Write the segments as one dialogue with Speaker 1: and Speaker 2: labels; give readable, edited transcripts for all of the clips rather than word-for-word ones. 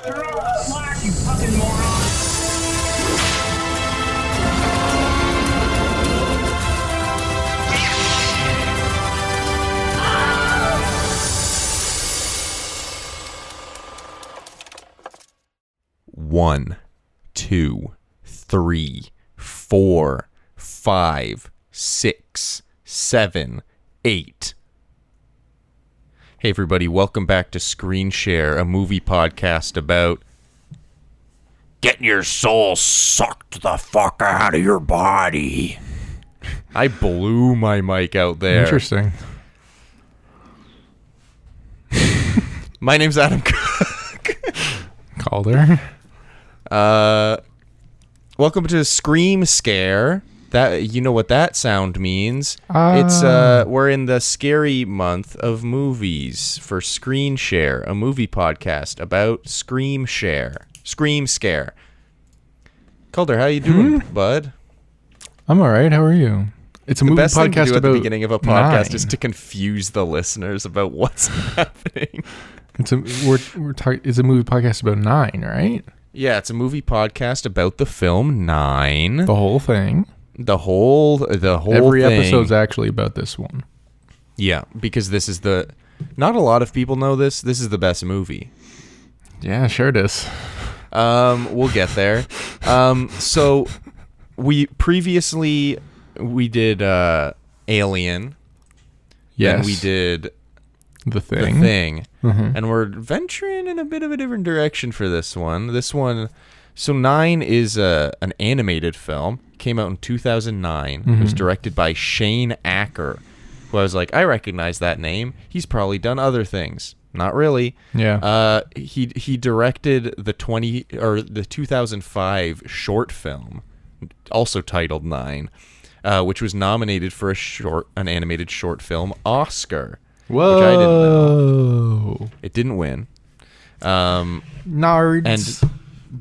Speaker 1: Throw the slack, you fucking moron!
Speaker 2: One, 2, 3, 4, 5, 6, 7, 8. Hey everybody, welcome back to Screen Share, a movie podcast about getting your soul sucked the fuck out of your body. I blew my mic out there.
Speaker 3: Interesting.
Speaker 2: My name's Adam Cook.
Speaker 3: Calder.
Speaker 2: Welcome to Scream Scare. That, you know what that sound means. It's we're in the scary month of movies for Screen Share, a movie podcast about Scream Scare. Calder, how you doing, bud?
Speaker 3: I'm all right. How are you? It's a movie
Speaker 2: Best thing to
Speaker 3: podcast
Speaker 2: do at the
Speaker 3: about
Speaker 2: beginning of a podcast
Speaker 3: 9.
Speaker 2: is to confuse the listeners about what's happening.
Speaker 3: It's a it's a movie podcast about 9, right?
Speaker 2: Yeah, it's a movie podcast about the film 9.
Speaker 3: The whole thing.
Speaker 2: The whole
Speaker 3: Every
Speaker 2: thing.
Speaker 3: episode's actually about this one.
Speaker 2: Yeah, because this is not a lot of people know this. This is the best movie.
Speaker 3: Yeah, sure it is.
Speaker 2: We'll get there. So we did Alien.
Speaker 3: Yes.
Speaker 2: And we did
Speaker 3: The Thing.
Speaker 2: The Thing.
Speaker 3: Mm-hmm.
Speaker 2: And we're venturing in a bit of a different direction for this one. So 9 is an animated film. Came out in 2009.
Speaker 3: Mm-hmm.
Speaker 2: It was directed by Shane Acker, who I was like, I recognize that name. He's probably done other things. Not really.
Speaker 3: Yeah.
Speaker 2: He directed the 2005 short film, also titled 9, which was nominated for an animated short film Oscar.
Speaker 3: Whoa.
Speaker 2: Which I didn't know. It didn't win.
Speaker 3: Nards.
Speaker 2: And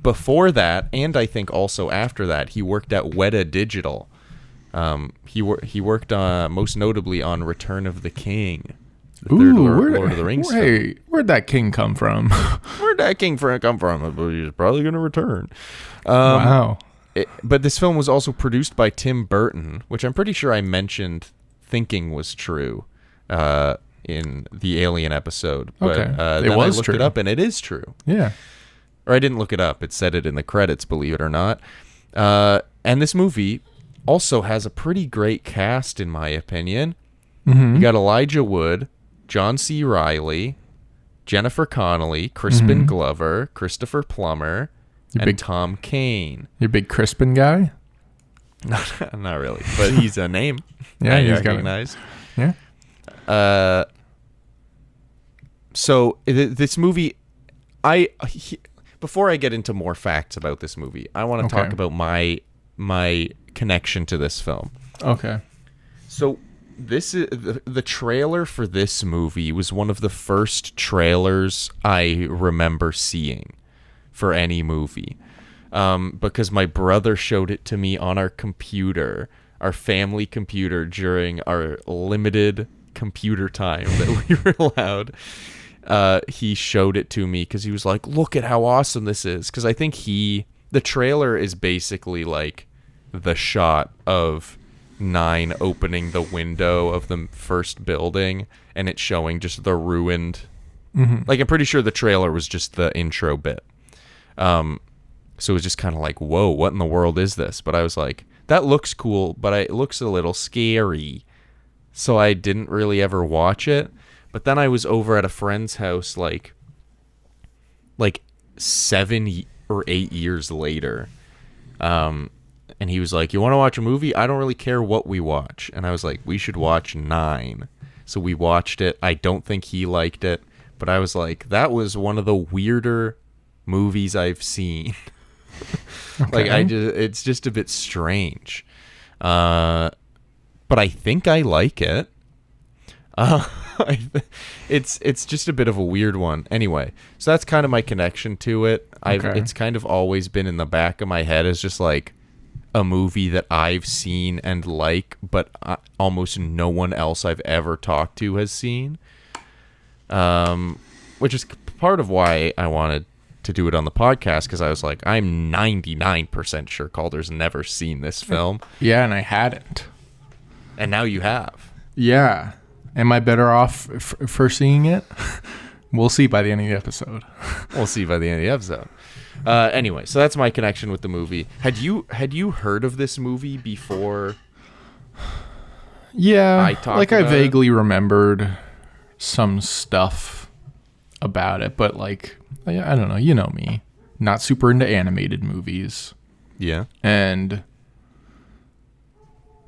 Speaker 2: before that, and I think also after that, he worked at Weta Digital. He worked most notably on Return of the King, the third Lord of the Rings film.
Speaker 3: Where'd that king come from?
Speaker 2: Where'd that king come from? He's probably going to return.
Speaker 3: Wow.
Speaker 2: But this film was also produced by Tim Burton, which I'm pretty sure I mentioned thinking was true in the Alien episode. But
Speaker 3: Okay.
Speaker 2: then I looked it up, and it is true.
Speaker 3: Yeah.
Speaker 2: Or I didn't look it up. It said it in the credits, believe it or not. And this movie also has a pretty great cast, in my opinion.
Speaker 3: Mm-hmm.
Speaker 2: You got Elijah Wood, John C. Reilly, Jennifer Connelly, Crispin Glover, Christopher Plummer, and Tom Kane.
Speaker 3: You big Crispin guy?
Speaker 2: Not really, but he's a name.
Speaker 3: Yeah,
Speaker 2: I
Speaker 3: he's
Speaker 2: recognize.
Speaker 3: Yeah.
Speaker 2: So this movie, before I get into more facts about this movie, I want to talk about my connection to this film.
Speaker 3: Okay.
Speaker 2: So this is the trailer for this movie was one of the first trailers I remember seeing for any movie, because my brother showed it to me on our computer, our family computer, during our limited computer time that we were allowed. He showed it to me because he was like, look at how awesome this is. Because I think the trailer is basically like the shot of 9 opening the window of the first building and it's showing just the ruined.
Speaker 3: Mm-hmm.
Speaker 2: Like, I'm pretty sure the trailer was just the intro bit. So it was just kind of like, whoa, what in the world is this? But I was like, that looks cool, but it looks a little scary. So I didn't really ever watch it. But then I was over at a friend's house like 7 or 8 years later. And he was like, you want to watch a movie? I don't really care what we watch. And I was like, we should watch 9. So we watched it. I don't think he liked it. But I was like, that was one of the weirder movies I've seen.
Speaker 3: Okay.
Speaker 2: It's just a bit strange. But I think I like it. It's just a bit of a weird one. Anyway, so that's kind of my connection to it. It's kind of always been in the back of my head as just like a movie that I've seen and like, but almost no one else I've ever talked to has seen. Which is part of why I wanted to do it on the podcast because I was like, I'm 99% sure Calder's never seen this film.
Speaker 3: Yeah, and I hadn't.
Speaker 2: And now you have.
Speaker 3: Yeah. Am I better off for seeing it? We'll see by the end of the episode.
Speaker 2: We'll see by the end of the episode. Anyway, so that's my connection with the movie. Had you heard of this movie before?
Speaker 3: Yeah,
Speaker 2: I
Speaker 3: vaguely remembered some stuff about it, but like, I don't know, you know me, not super into animated movies.
Speaker 2: Yeah.
Speaker 3: And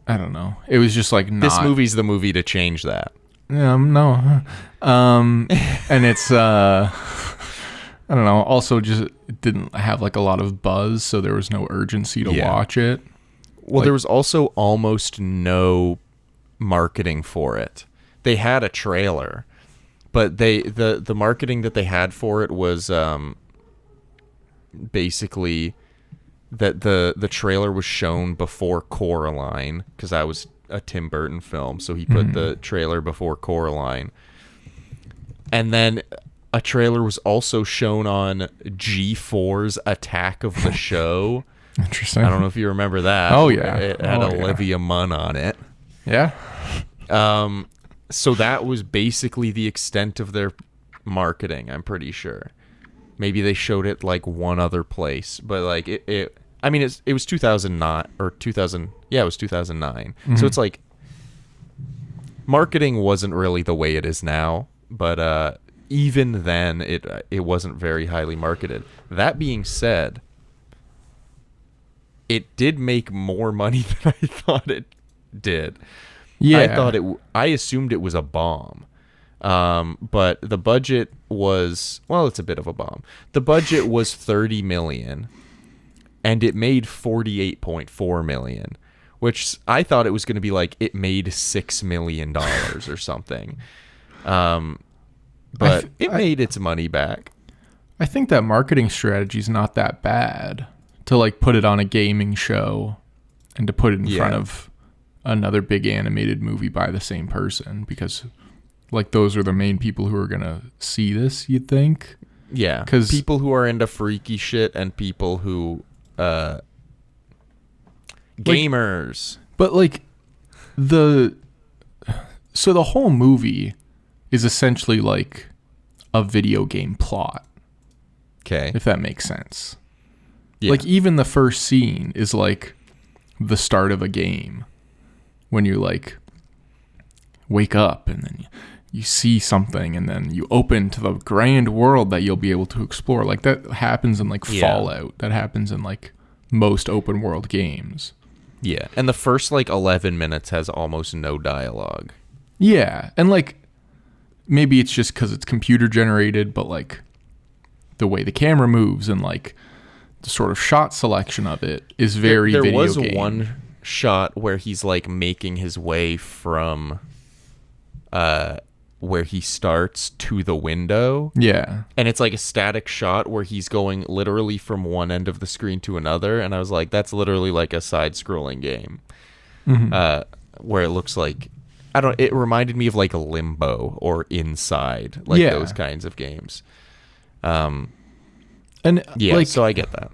Speaker 3: I don't know. It was just like not...
Speaker 2: This movie's the movie to change that.
Speaker 3: No. And it's I don't know, also just it didn't have like a lot of buzz, so there was no urgency to watch it.
Speaker 2: Well, there was also almost no marketing for it. They had a trailer, but the marketing that they had for it was basically that the trailer was shown before Coraline, because that was a Tim Burton film, so he put the trailer before Coraline. And then a trailer was also shown on G4's Attack of the Show.
Speaker 3: Interesting.
Speaker 2: I don't know if you remember that.
Speaker 3: Oh, yeah.
Speaker 2: It had Olivia Munn on it.
Speaker 3: Yeah.
Speaker 2: So that was basically the extent of their marketing, I'm pretty sure. Maybe they showed it like one other place, but like it was 2009 or 2000. Yeah, it was 2009.
Speaker 3: Mm-hmm.
Speaker 2: So it's like marketing wasn't really the way it is now, but even then it wasn't very highly marketed. That being said, it did make more money than I thought it did.
Speaker 3: Yeah.
Speaker 2: I assumed it was a bomb. But the budget was, well, it's a bit of a bomb. The budget was $30 million and it made $48.4 million, which I thought it was going to be like it made $6 million or something. But it made its money back.
Speaker 3: I think that marketing strategy is not that bad, to like put it on a gaming show and to put it in front of another big animated movie by the same person, because like those are the main people who are going to see this, you'd think.
Speaker 2: Yeah. Because people who are into freaky shit and people who gamers.
Speaker 3: But like so the whole movie is essentially like a video game plot.
Speaker 2: Okay.
Speaker 3: If that makes sense.
Speaker 2: Yeah.
Speaker 3: Like even the first scene is like the start of a game, when you like wake up and then you see something and then you open to the grand world that you'll be able to explore. Like that happens in like Fallout. That happens in like most open world games.
Speaker 2: Yeah. And the first like 11 minutes has almost no dialogue.
Speaker 3: Yeah. And like maybe it's just because it's computer generated, but like the way the camera moves and like the sort of shot selection of it is very video game.
Speaker 2: There was one shot where he's like making his way from where he starts to the window.
Speaker 3: Yeah.
Speaker 2: And it's like a static shot where he's going literally from one end of the screen to another. And I was like, that's literally like a side-scrolling game. Mm-hmm. Where it looks like, it reminded me of like a Limbo or Inside, like those kinds of games. And yeah, like,
Speaker 3: so
Speaker 2: I get that.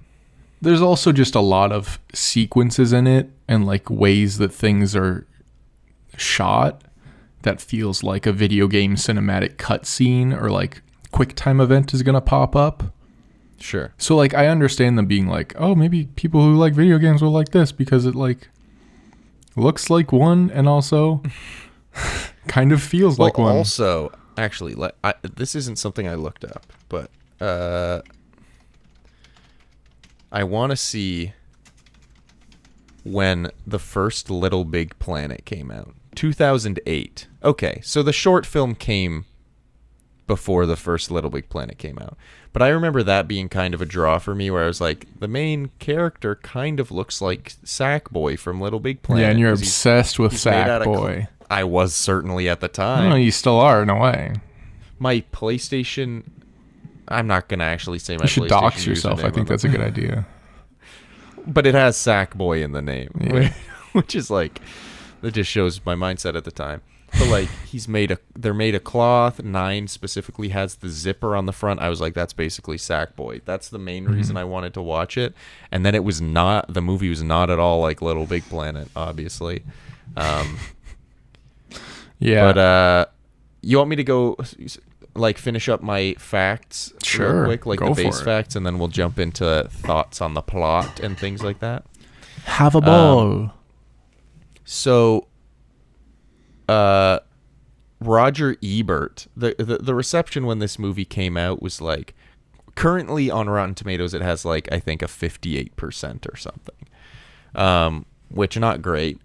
Speaker 3: There's also just a lot of sequences in it and like ways that things are shot that feels like a video game cinematic cutscene or like QuickTime event is going to pop up.
Speaker 2: Sure.
Speaker 3: So like I understand them being like, oh, maybe people who like video games will like this because it like looks like one and also kind of feels like one.
Speaker 2: Also, actually, this isn't something I looked up, but I want to see when the first Little Big Planet came out. 2008. Okay, so the short film came before the first Little Big Planet came out. But I remember that being kind of a draw for me, where I was like, the main character kind of looks like Sackboy from Little Big Planet.
Speaker 3: Yeah, and you're obsessed with Sackboy.
Speaker 2: I was certainly at the time.
Speaker 3: No, you still are, in a way.
Speaker 2: My PlayStation... I'm not going to actually say my PlayStation.
Speaker 3: You should dox yourself. I think that's a good idea.
Speaker 2: But it has Sackboy in the name, which is like... That just shows my mindset at the time. but like they're made of cloth. 9 specifically has the zipper on the front. I was like, that's basically Sackboy. That's the main reason I wanted to watch it. And then the movie was not at all like Little Big Planet, obviously.
Speaker 3: Yeah.
Speaker 2: But you want me to go like finish up my facts
Speaker 3: Sure,
Speaker 2: real quick, like
Speaker 3: go
Speaker 2: the base
Speaker 3: for it.
Speaker 2: facts, and then we'll jump into thoughts on the plot and things like that.
Speaker 3: Have a ball.
Speaker 2: So, Roger Ebert, the reception when this movie came out was like, currently on Rotten Tomatoes, it has like, I think a 58% or something, which not great.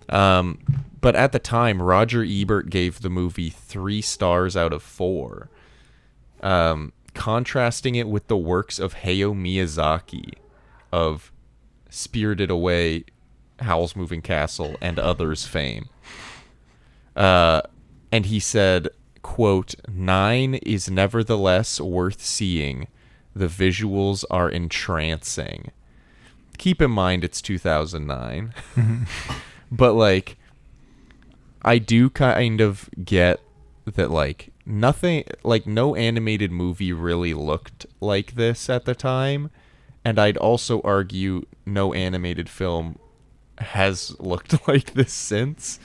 Speaker 2: But at the time, Roger Ebert gave the movie 3 stars out of 4, contrasting it with the works of Hayao Miyazaki of Spirited Away, Howl's Moving Castle, and others fame. And he said, quote, 9 is nevertheless worth seeing. The visuals are entrancing. Keep in mind it's 2009. But, like, I do kind of get that, like, nothing, like, no animated movie really looked like this at the time. And I'd also argue no animated film has looked like this since.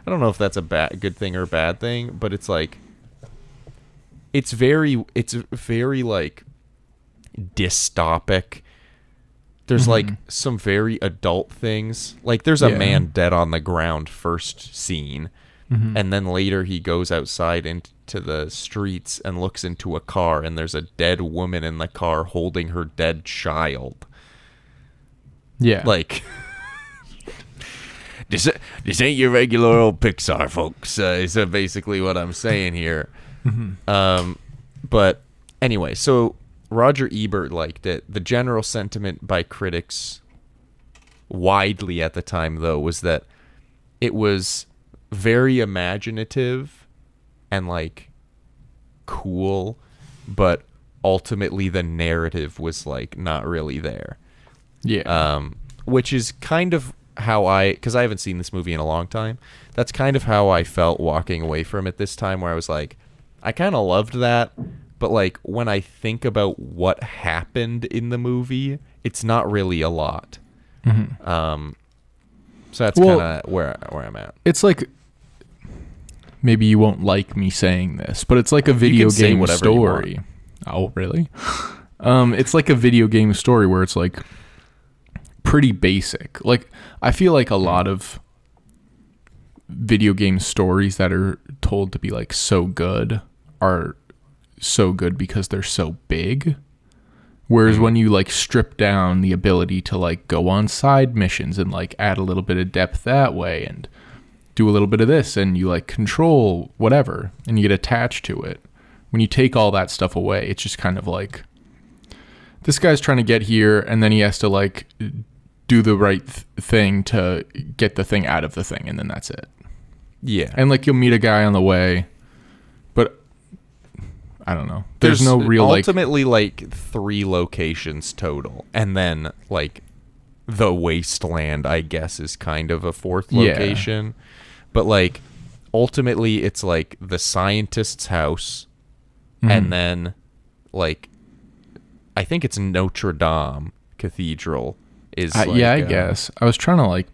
Speaker 2: I don't know if that's a good thing or a bad thing, but it's like, it's very like dystopic. There's like some very adult things. Like there's a man dead on the ground first scene, and then later he goes outside into the streets and looks into a car, and there's a dead woman in the car holding her dead child.
Speaker 3: Yeah.
Speaker 2: Like, this ain't your regular old Pixar, folks. Is basically what I'm saying here. But anyway, so Roger Ebert liked it. The general sentiment by critics widely at the time, though, was that it was very imaginative and like cool, but ultimately the narrative was like not really there.
Speaker 3: Yeah.
Speaker 2: Which is kind of how because I haven't seen this movie in a long time. That's kind of how I felt walking away from it this time, where I was like, I kind of loved that, but like when I think about what happened in the movie, it's not really a lot. So that's kind of where I'm at.
Speaker 3: It's like, maybe you won't like me saying this, but it's like a video
Speaker 2: say
Speaker 3: game
Speaker 2: whatever you
Speaker 3: story. Oh, really? It's like a video game story where it's like pretty basic. Like, I feel like a lot of video game stories that are told to be like so good are so good because they're so big. Whereas when you like strip down the ability to like go on side missions and like add a little bit of depth that way and do a little bit of this, and you like control whatever and you get attached to it, when you take all that stuff away, it's just kind of like, this guy's trying to get here and then he has to like do the right thing to get the thing out of the thing, and then that's it.
Speaker 2: Yeah.
Speaker 3: And like you'll meet a guy on the way, but I don't know. There's no real
Speaker 2: ultimately like 3 locations total, and then like the wasteland, I guess, is kind of a 4th location. But like ultimately it's like the scientist's house, and then like I think it's Notre Dame Cathedral is
Speaker 3: I guess I was trying to like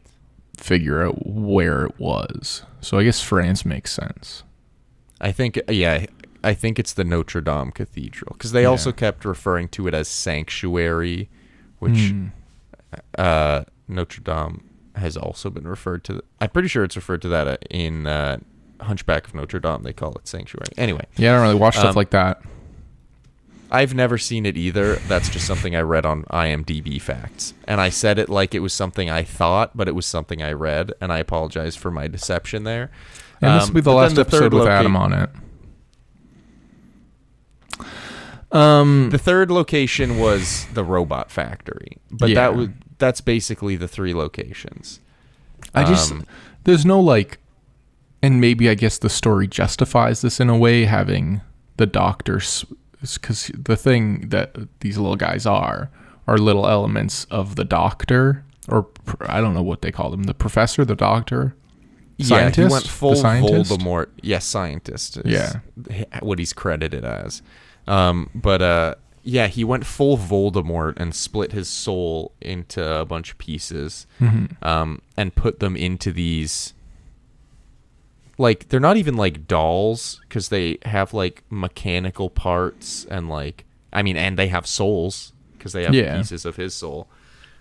Speaker 3: figure out where it was, so I guess France makes sense.
Speaker 2: I think it's the Notre Dame Cathedral, because they also kept referring to it as Sanctuary, which Notre Dame has also been referred to. I'm pretty sure it's referred to that in Hunchback of Notre Dame. They call it Sanctuary. Anyway.
Speaker 3: Yeah, I don't really watch stuff like that.
Speaker 2: I've never seen it either. That's just something I read on IMDb Facts. And I said it like it was something I thought, but it was something I read, and I apologize for my deception there.
Speaker 3: And this will be the last episode with Adam on it.
Speaker 2: The third location was the robot factory, but that's basically the 3 locations.
Speaker 3: There's no like, and maybe I guess the story justifies this in a way, having the doctors, because the thing that these little guys are little elements of the doctor, or I don't know what they call them, the professor, the doctor. Scientist?
Speaker 2: Yeah, he went
Speaker 3: The
Speaker 2: full
Speaker 3: scientist?
Speaker 2: Voldemort. Yes, scientist is
Speaker 3: Yeah.
Speaker 2: what he's credited as. Yeah, he went full Voldemort and split his soul into a bunch of pieces, and put them into these. Like, they're not even like dolls, because they have like mechanical parts and and they have souls because they have pieces of his soul.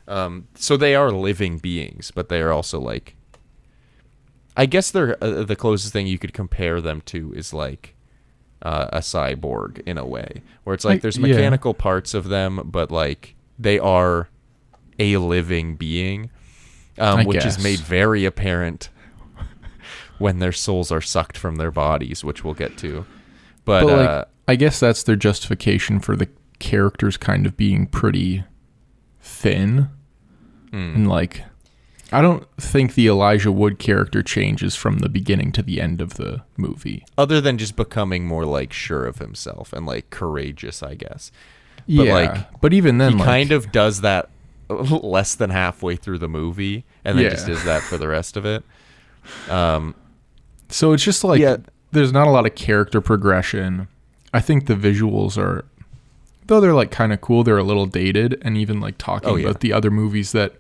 Speaker 2: So they are living beings, but they are also like, I guess they're the closest thing you could compare them to is like a cyborg in a way, where it's like there's mechanical parts of them, but like they are a living being, which is made very apparent when their souls are sucked from their bodies, which we'll get to. But
Speaker 3: like, I guess that's their justification for the characters kind of being pretty thin. And like, I don't think the Elijah Wood character changes from the beginning to the end of the movie.
Speaker 2: Other than just becoming more like sure of himself and like courageous, I guess.
Speaker 3: But but even then,
Speaker 2: he kind of does that less than halfway through the movie, and then just does that for the rest of it.
Speaker 3: So it's just like, there's not a lot of character progression. I think the visuals are, though they're like kind of cool, they're a little dated. And even like talking about the other movies that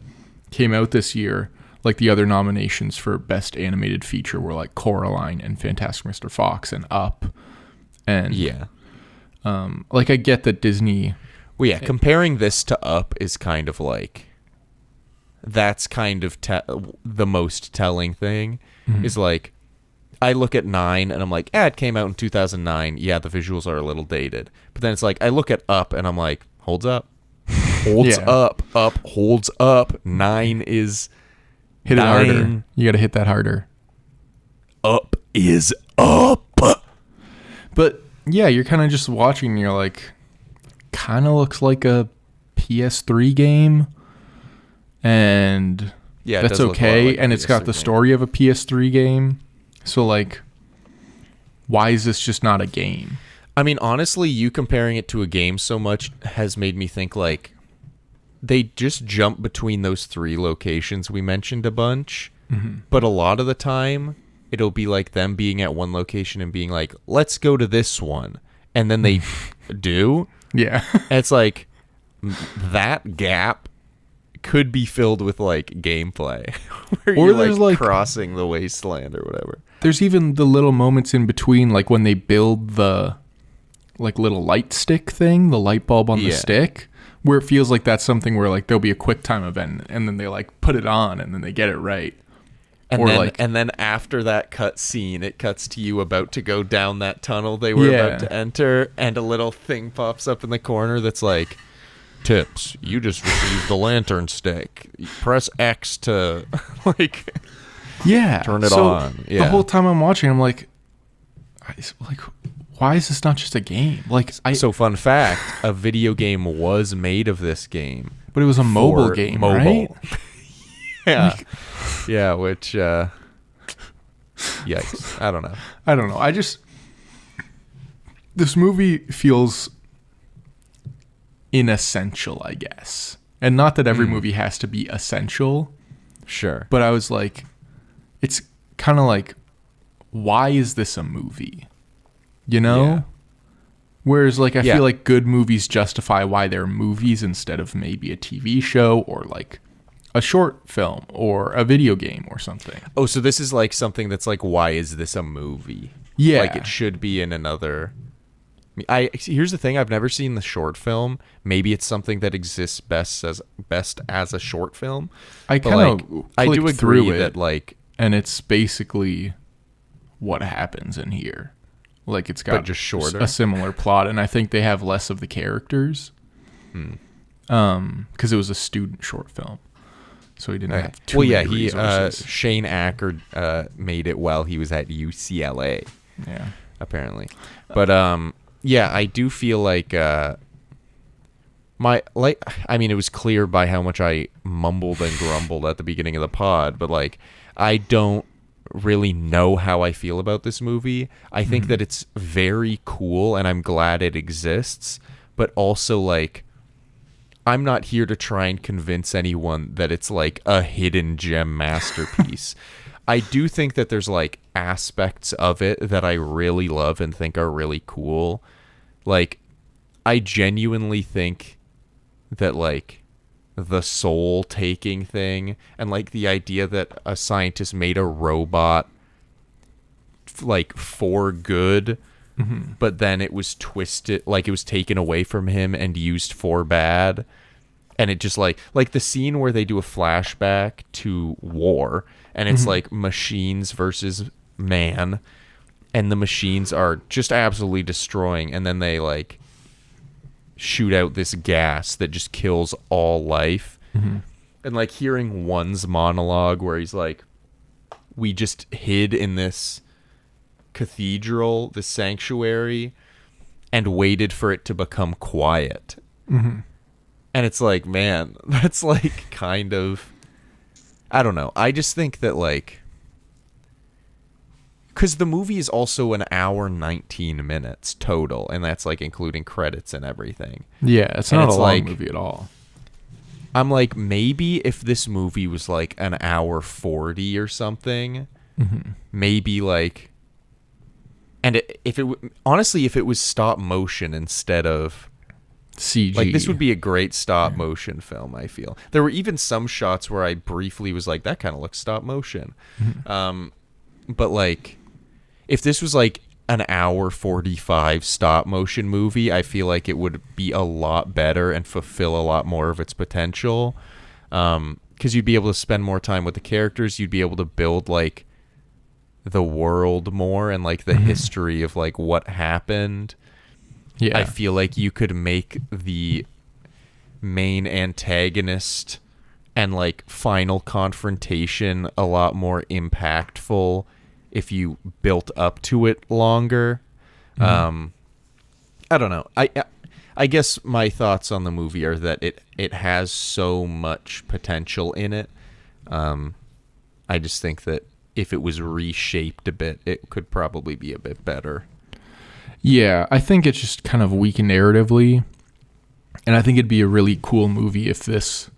Speaker 3: came out this year, like the other nominations for Best Animated Feature were like Coraline and Fantastic Mr. Fox and Up. And like, I get that Disney...
Speaker 2: Well, yeah, comparing this to Up is kind of like... That's kind of the most telling thing, is like... I look at 9 and I'm like, it came out in 2009. Yeah, the visuals are a little dated. But then it's like, I look at Up and I'm like, holds up. Holds up. Up holds up. 9 is...
Speaker 3: Hit it harder. You got to hit that harder.
Speaker 2: Up is up.
Speaker 3: But yeah, you're kind of just watching and you're like, kind of looks like a PS3 game. And that's okay. Like, and it's got the story of a PS3 game. So, like, why is this just not a game?
Speaker 2: I mean, honestly, you comparing it to a game so much has made me think, like, they just jump between those 3 locations we mentioned a bunch. But a lot of the time, it'll be like them being at one location and being like, let's go to this one. And then they do.
Speaker 3: Yeah.
Speaker 2: And it's like, that gap could be filled with, like, gameplay. Where
Speaker 3: or
Speaker 2: you're,
Speaker 3: there's
Speaker 2: like, crossing the wasteland or whatever.
Speaker 3: There's even the little moments in between, like when they build the like little light stick thing, the light bulb on the stick, where it feels like that's something where like there'll be a quick time event and then they like put it on and then they get it right.
Speaker 2: And then after that cut scene, it cuts to you about to go down that tunnel they were about to enter, and a little thing pops up in the corner that's like, tips, you just received the lantern stick. Press X to like... turn it on.
Speaker 3: The whole time I'm watching, I'm like, why is this not just a game? Like,
Speaker 2: so fun fact: a video game was made of this game,
Speaker 3: but it was a mobile game, right?
Speaker 2: Yeah. Which, yikes! I don't know.
Speaker 3: This movie feels inessential, I guess, and not that every movie has to be essential.
Speaker 2: Sure,
Speaker 3: but I was like. It's kind of like, why is this a movie? You know? Yeah. Whereas, like, I feel like good movies justify why they're movies instead of maybe a TV show or, like, a short film or a video game or something.
Speaker 2: Oh, so this is, like, something that's like, why is this a movie?
Speaker 3: Yeah.
Speaker 2: Like, it should be in another... here's the thing, I've never seen the short film. Maybe it's something that exists best as a short film.
Speaker 3: I kind of
Speaker 2: I do agree that, like...
Speaker 3: And it's basically what happens in here. Like, it's got
Speaker 2: just shorter.
Speaker 3: A similar plot, and I think they have less of the characters. Because it was a student short film. So he didn't have too many resources.
Speaker 2: Shane Acker made it while he was at UCLA.
Speaker 3: Yeah.
Speaker 2: Apparently. But, I do feel like... it was clear by how much I mumbled and grumbled at the beginning of the pod, but, like... I don't really know how I feel about this movie. I think that it's very cool and I'm glad it exists, but also like I'm not here to try and convince anyone that it's like a hidden gem masterpiece. I do think that there's like aspects of it that I really love and think are really cool. Like, I genuinely think that like the soul taking thing and like the idea that a scientist made a robot like for good, but then it was twisted, like it was taken away from him and used for bad. And it just like the scene where they do a flashback to war and it's like machines versus man, and the machines are just absolutely destroying, and then they like shoot out this gas that just kills all life. And like hearing one's monologue where he's like, we just hid in this cathedral, this sanctuary, and waited for it to become quiet. And it's like, man, that's like kind of, I don't know. I just think that like, because the movie is also an hour 19 minutes total, and that's like including credits and everything.
Speaker 3: Yeah, it's
Speaker 2: And
Speaker 3: not
Speaker 2: it's
Speaker 3: a long
Speaker 2: like-
Speaker 3: movie at all.
Speaker 2: I'm like, maybe if this movie was like an hour 40 or something, maybe like, and honestly, if it was stop motion instead of,
Speaker 3: CG.
Speaker 2: like, this would be a great stop motion film, I feel. There were even some shots where I briefly was like, that kind of looks stop motion. But like, if this was like an hour 45 stop motion movie, I feel like it would be a lot better and fulfill a lot more of its potential. Because you'd be able to spend more time with the characters. You'd be able to build like the world more and like the history of like what happened.
Speaker 3: Yeah.
Speaker 2: I feel like you could make the main antagonist and like final confrontation a lot more impactful if you built up to it longer. I don't know. I guess my thoughts on the movie are that it has so much potential in it. I just think that if it was reshaped a bit, it could probably be a bit better.
Speaker 3: Yeah, I think it's just kind of weak narratively. And I think it'd be a really cool movie if this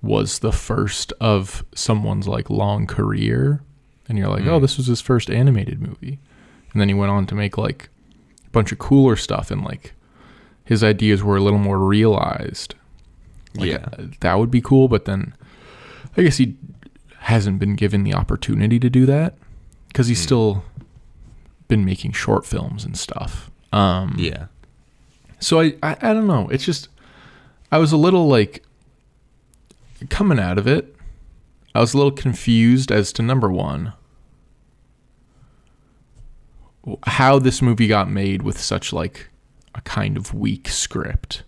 Speaker 3: was the first of someone's like long career. And you're like, oh, this was his first animated movie. And then he went on to make like a bunch of cooler stuff, and like his ideas were a little more realized. Like,
Speaker 2: Yeah.
Speaker 3: that would be cool. But then I guess he hasn't been given the opportunity to do that because he's still been making short films and stuff.
Speaker 2: Yeah.
Speaker 3: So I don't know. It's just, I was a little like, coming out of it, I was a little confused as to, number one, how this movie got made with such like a kind of weak script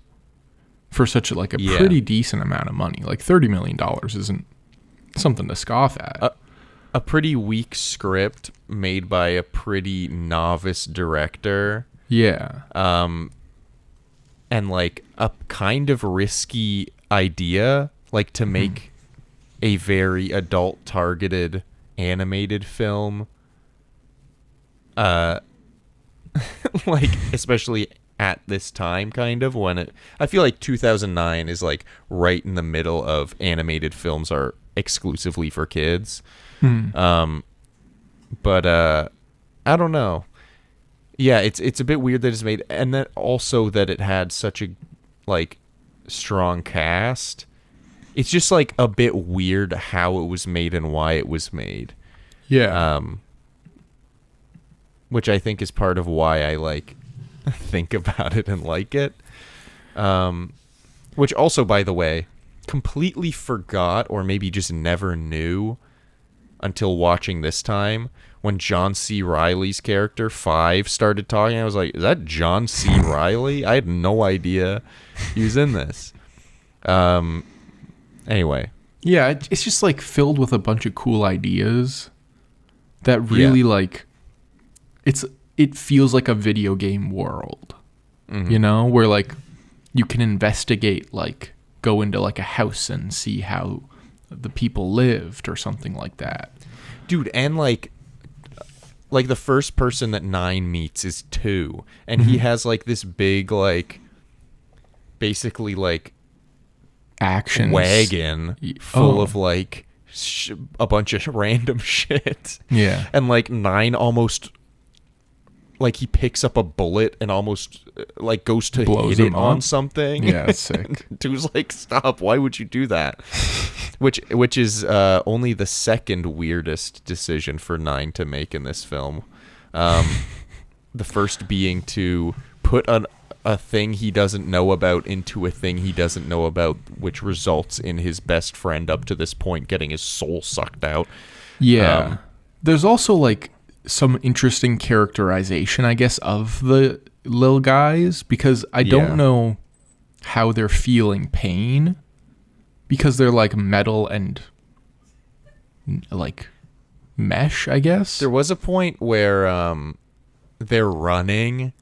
Speaker 3: for such a, like a
Speaker 2: Yeah.
Speaker 3: pretty decent amount of money. Like $30 million isn't something to scoff at.
Speaker 2: A pretty weak script made by a pretty novice director.
Speaker 3: Yeah.
Speaker 2: And like a kind of risky idea, like to make a very adult targeted animated film. Like especially at this time, kind of when I feel like 2009 is like right in the middle of animated films are exclusively for kids. But I don't know. Yeah, it's a bit weird that it's made, and then also that it had such a like strong cast. It's just like a bit weird how it was made and why it was made.
Speaker 3: Yeah.
Speaker 2: Which I think is part of why I like think about it and like it. Which also, by the way, completely forgot or maybe just never knew until watching this time when John C. Reilly's character 5 started talking. I was like, is that John C. Reilly? I had no idea he was in this. Anyway.
Speaker 3: Yeah, it's just like filled with a bunch of cool ideas that really like it feels like a video game world. You know, where like you can investigate, like go into like a house and see how the people lived or something like that.
Speaker 2: Dude, and like the first person that 9 meets is 2, and he has like this big like basically like
Speaker 3: Action
Speaker 2: wagon full
Speaker 3: Oh.
Speaker 2: of like a bunch of random shit.
Speaker 3: Yeah.
Speaker 2: And like 9 almost, like he picks up a bullet and almost like goes to
Speaker 3: Blows
Speaker 2: hit it
Speaker 3: him
Speaker 2: on
Speaker 3: up.
Speaker 2: something.
Speaker 3: Yeah, it's sick.
Speaker 2: Dude's like, stop, why would you do that? which is only the second weirdest decision for 9 to make in this film. The first being to put a thing he doesn't know about into a thing he doesn't know about, which results in his best friend up to this point getting his soul sucked out.
Speaker 3: Yeah. There's also like some interesting characterization, I guess, of the little guys, because I don't know how they're feeling pain, because they're like metal and like mesh, I guess.
Speaker 2: There was a point where they're running.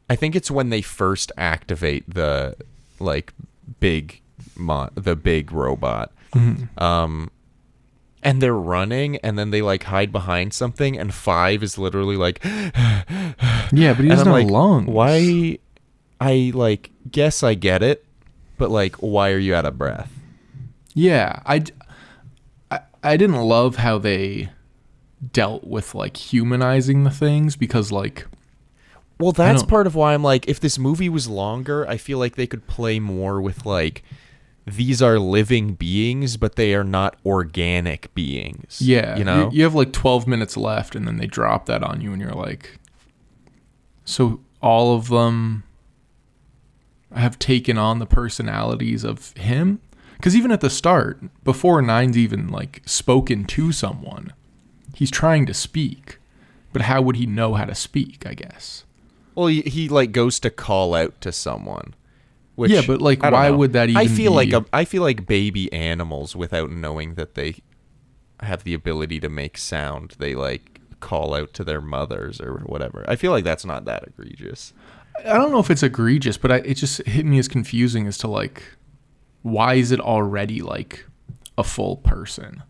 Speaker 2: I think it's when they first activate the like the big robot.
Speaker 3: Mm-hmm.
Speaker 2: And they're running, and then they like hide behind something, and 5 is literally like,
Speaker 3: yeah, but he doesn't have
Speaker 2: like,
Speaker 3: lungs.
Speaker 2: Why? I like guess I get it, but like, why are you out of breath?
Speaker 3: Yeah, I didn't love how they dealt with like humanizing the things, because like,
Speaker 2: well, that's part of why I'm like, if this movie was longer, I feel like they could play more with like, these are living beings, but they are not organic beings.
Speaker 3: yeah,
Speaker 2: you know,
Speaker 3: you have like 12 minutes left, and then they drop that on you, and you're like, so all of them have taken on the personalities of him? Because even at the start, before 9's even like spoken to someone, he's trying to speak, but how would he know how to speak, I guess?
Speaker 2: well, he like goes to call out to someone. Which,
Speaker 3: yeah, but like,
Speaker 2: I don't
Speaker 3: why
Speaker 2: know.
Speaker 3: would that even
Speaker 2: I feel
Speaker 3: be?
Speaker 2: I feel like baby animals, without knowing that they have the ability to make sound, they like call out to their mothers or whatever. I feel like that's not that egregious.
Speaker 3: I don't know if it's egregious, but it just hit me as confusing as to like, why is it already like a full person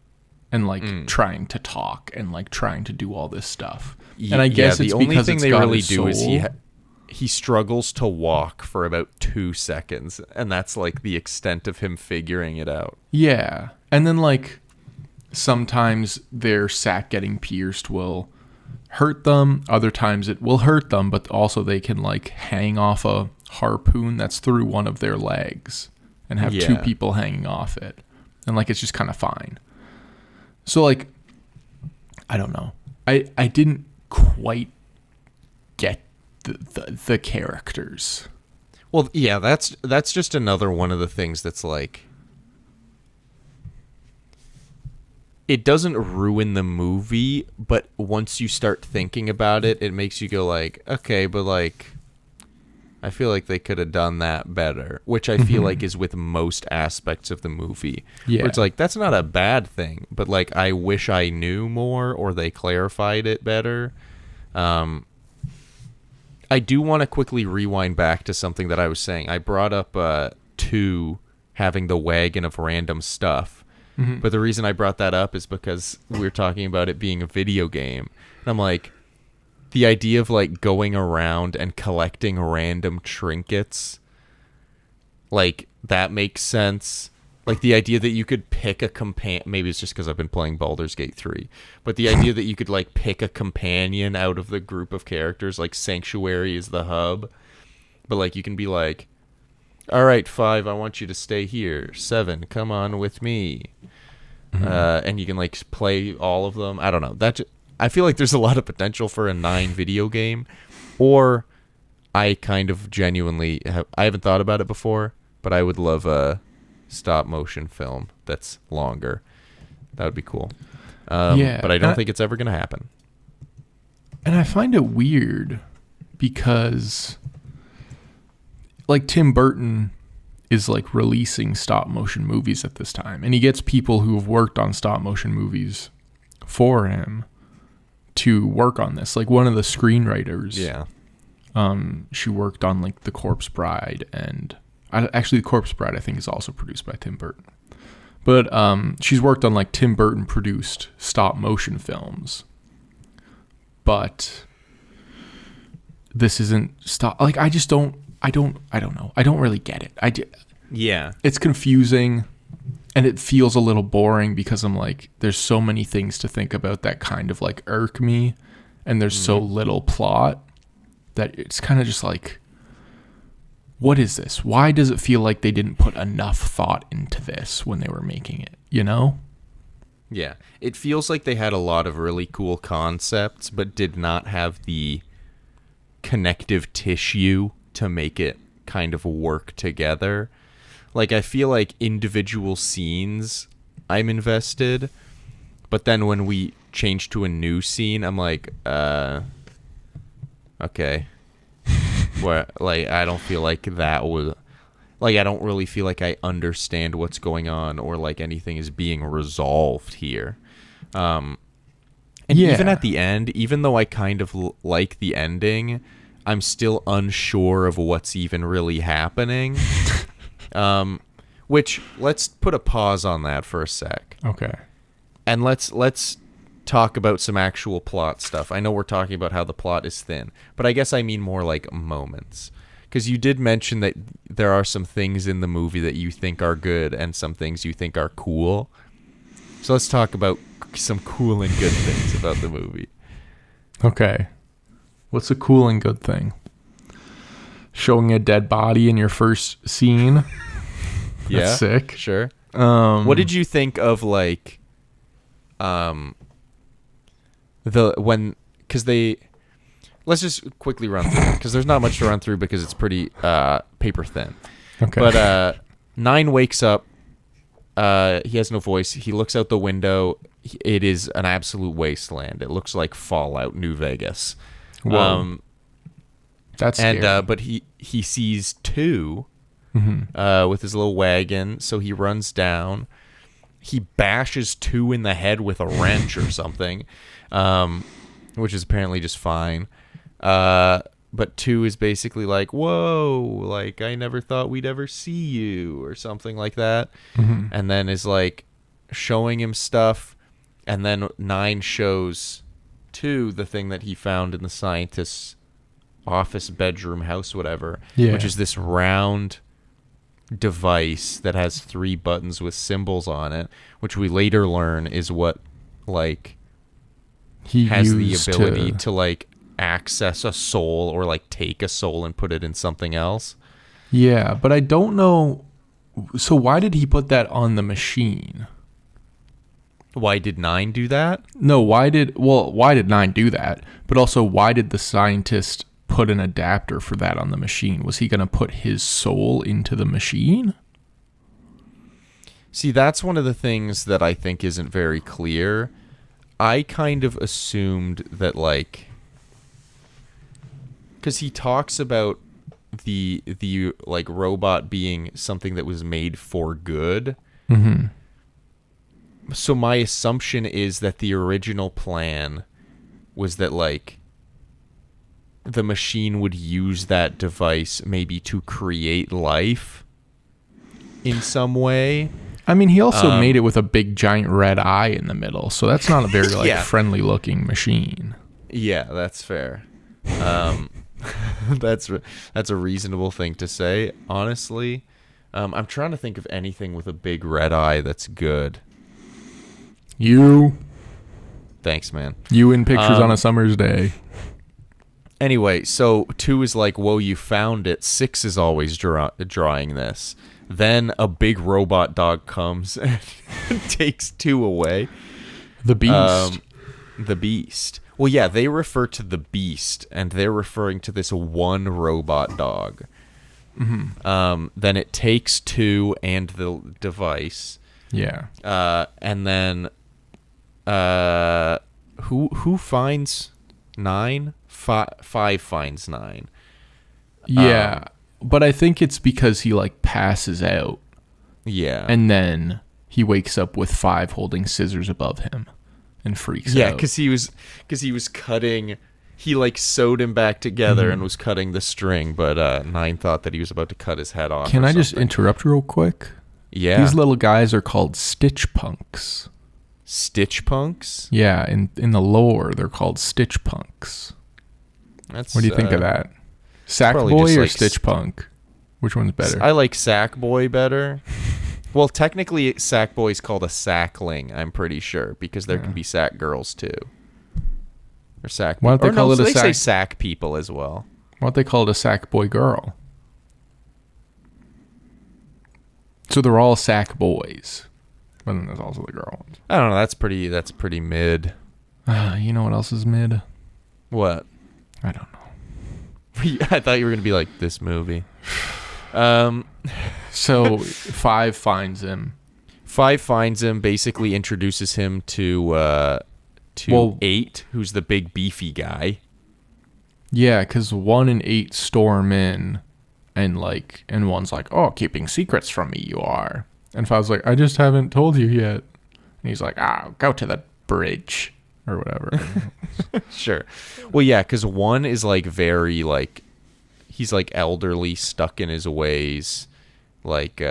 Speaker 3: and like trying to talk and like trying to do all this stuff? And I guess it's
Speaker 2: the only
Speaker 3: because
Speaker 2: thing
Speaker 3: it's
Speaker 2: they
Speaker 3: got
Speaker 2: really
Speaker 3: his
Speaker 2: do is
Speaker 3: soul.
Speaker 2: he struggles to walk for about 2 seconds, and that's like the extent of him figuring it out.
Speaker 3: Yeah. And then like sometimes their sack getting pierced will hurt them. Other times it will hurt them, but also they can like hang off a harpoon that's through one of their legs and have 2 people hanging off it. And like, it's just kind of fine. So like, I don't know. I didn't quite get the characters.
Speaker 2: Well, yeah, that's just another one of the things that's like, it doesn't ruin the movie, but once you start thinking about it, it makes you go like, okay, but like, I feel like they could have done that better, which I feel like is with most aspects of the movie.
Speaker 3: Yeah.
Speaker 2: Where it's like, that's not a bad thing, but like, I wish I knew more or they clarified it better. I do want to quickly rewind back to something that I was saying. I brought up 2 having the wagon of random stuff. But the reason I brought that up is because we were talking about it being a video game. And I'm like, the idea of like going around and collecting random trinkets, like that makes sense. Like the idea that you could pick a companion, maybe it's just because I've been playing Baldur's Gate 3, but the idea that you could like pick a companion out of the group of characters, like Sanctuary is the hub, but like you can be like, all right, 5, I want you to stay here. 7, come on with me. And you can like play all of them. I don't know. I feel like there's a lot of potential for a 9 video game, or I kind of genuinely I haven't thought about it before, but I would love a stop motion film that's longer. That would be cool.
Speaker 3: Yeah,
Speaker 2: but I don't think it's ever going to happen.
Speaker 3: And I find it weird because like Tim Burton is like releasing stop motion movies at this time, and he gets people who have worked on stop motion movies for him to work on this. Like one of the screenwriters, she worked on like The Corpse Bride, and actually The Corpse Bride I think is also produced by Tim Burton, but she's worked on like Tim Burton produced stop motion films, but this isn't stop. Like I don't know. I don't really get it. It's confusing. And it feels a little boring because I'm like, there's so many things to think about that kind of like irk me, and there's so little plot that it's kind of just like, what is this? Why does it feel like they didn't put enough thought into this when they were making it, you know?
Speaker 2: Yeah. It feels like they had a lot of really cool concepts, but did not have the connective tissue to make it kind of work together. Like, I feel like individual scenes I'm invested, but then when we change to a new scene, I'm like, okay. Where, like, I don't feel like that was, like, I don't really feel like I understand what's going on or like anything is being resolved here. And even at the end, even though I kind of like the ending, I'm still unsure of what's even really happening. Which, let's put a pause on that for a sec.
Speaker 3: Okay.
Speaker 2: And let's talk about some actual plot stuff. I know we're talking about how the plot is thin, but I guess I mean more like moments. Because you did mention that there are some things in the movie that you think are good and some things you think are cool. So let's talk about some cool and good things about the movie.
Speaker 3: Okay. What's a cool and good thing? Showing a dead body in your first scene.
Speaker 2: Yeah,
Speaker 3: that's sick.
Speaker 2: Sure. What did you think of like, let's just quickly run through it because there's not much to run through because it's pretty paper thin.
Speaker 3: Okay.
Speaker 2: But 9 wakes up. He has no voice. He looks out the window. It is an absolute wasteland. It looks like Fallout New Vegas.
Speaker 3: Whoa. That's scary.
Speaker 2: And but he sees 2 with his little wagon, so he runs down. He bashes 2 in the head with a wrench or something, which is apparently just fine. But 2 is basically like, whoa, like, I never thought we'd ever see you, or something like that. And then is like showing him stuff, and then 9 shows 2 the thing that he found in the scientist's office, bedroom, house, whatever, which is this round device that has 3 buttons with symbols on it, which we later learn is what, like, he has the ability to like access a soul or like take a soul and put it in something else.
Speaker 3: Yeah, but I don't know. So why did he put that on the machine?
Speaker 2: Why did 9 do that?
Speaker 3: No, why did 9 do that? But also, why did the scientist put an adapter for that on the machine? Was he going to put his soul into the machine?
Speaker 2: See, that's one of the things that I think isn't very clear. I kind of assumed that, like, because he talks about the like robot being something that was made for good. So my assumption is that the original plan was that, like, the machine would use that device maybe to create life in some way.
Speaker 3: I mean, he also made it with a big giant red eye in the middle, so that's not a very like friendly looking machine.
Speaker 2: Yeah, that's fair. That's a reasonable thing to say, honestly. I'm trying to think of anything with a big red eye that's good.
Speaker 3: Thanks,
Speaker 2: man.
Speaker 3: You in Pictures on a Summer's Day.
Speaker 2: Anyway, so 2 is like, whoa, you found it. 6 is always drawing this. Then a big robot dog comes and takes 2 away.
Speaker 3: The Beast.
Speaker 2: The Beast. Well, yeah, they refer to the Beast, and they're referring to this one robot dog. Then it takes 2 and the device.
Speaker 3: Yeah.
Speaker 2: And then who finds 9? 5 finds 9.
Speaker 3: Yeah, but I think it's because he like passes out.
Speaker 2: Yeah.
Speaker 3: And then he wakes up with 5 holding scissors above him and freaks out.
Speaker 2: Yeah, because he was cutting. He like sewed him back together and was cutting the string, but 9 thought that he was about to cut his head off.
Speaker 3: Can I just interrupt real quick?
Speaker 2: Yeah.
Speaker 3: These little guys are called Stitch Punks.
Speaker 2: Stitch Punks?
Speaker 3: Yeah, in the lore, they're called Stitch Punks. What do you think of that? Sackboy or
Speaker 2: like
Speaker 3: Stitch Punk? Which one's better?
Speaker 2: I like Sackboy better. Well, technically, Sackboy's called a Sackling, I'm pretty sure, because there can be Sack girls, too. Or Sack
Speaker 3: Why don't they call it a
Speaker 2: they say
Speaker 3: Sack...
Speaker 2: Sack people as well.
Speaker 3: Why don't they call it a Sackboy girl? So they're all Sack boys. But then there's also the girl ones.
Speaker 2: I don't know. That's pretty mid.
Speaker 3: You know what else is mid?
Speaker 2: What?
Speaker 3: I don't know.
Speaker 2: I thought you were going to be like, this movie.
Speaker 3: So 5 finds him.
Speaker 2: 5 finds him, basically introduces him to 8, who's the big beefy guy.
Speaker 3: Yeah, because 1 and 8 storm in, and 1's like, oh, keeping secrets from me you are. And 5's like, I just haven't told you yet. And he's like, go to the bridge. Or whatever.
Speaker 2: Sure. Well, yeah, because 1 is like very like, he's like elderly, stuck in his ways. Like,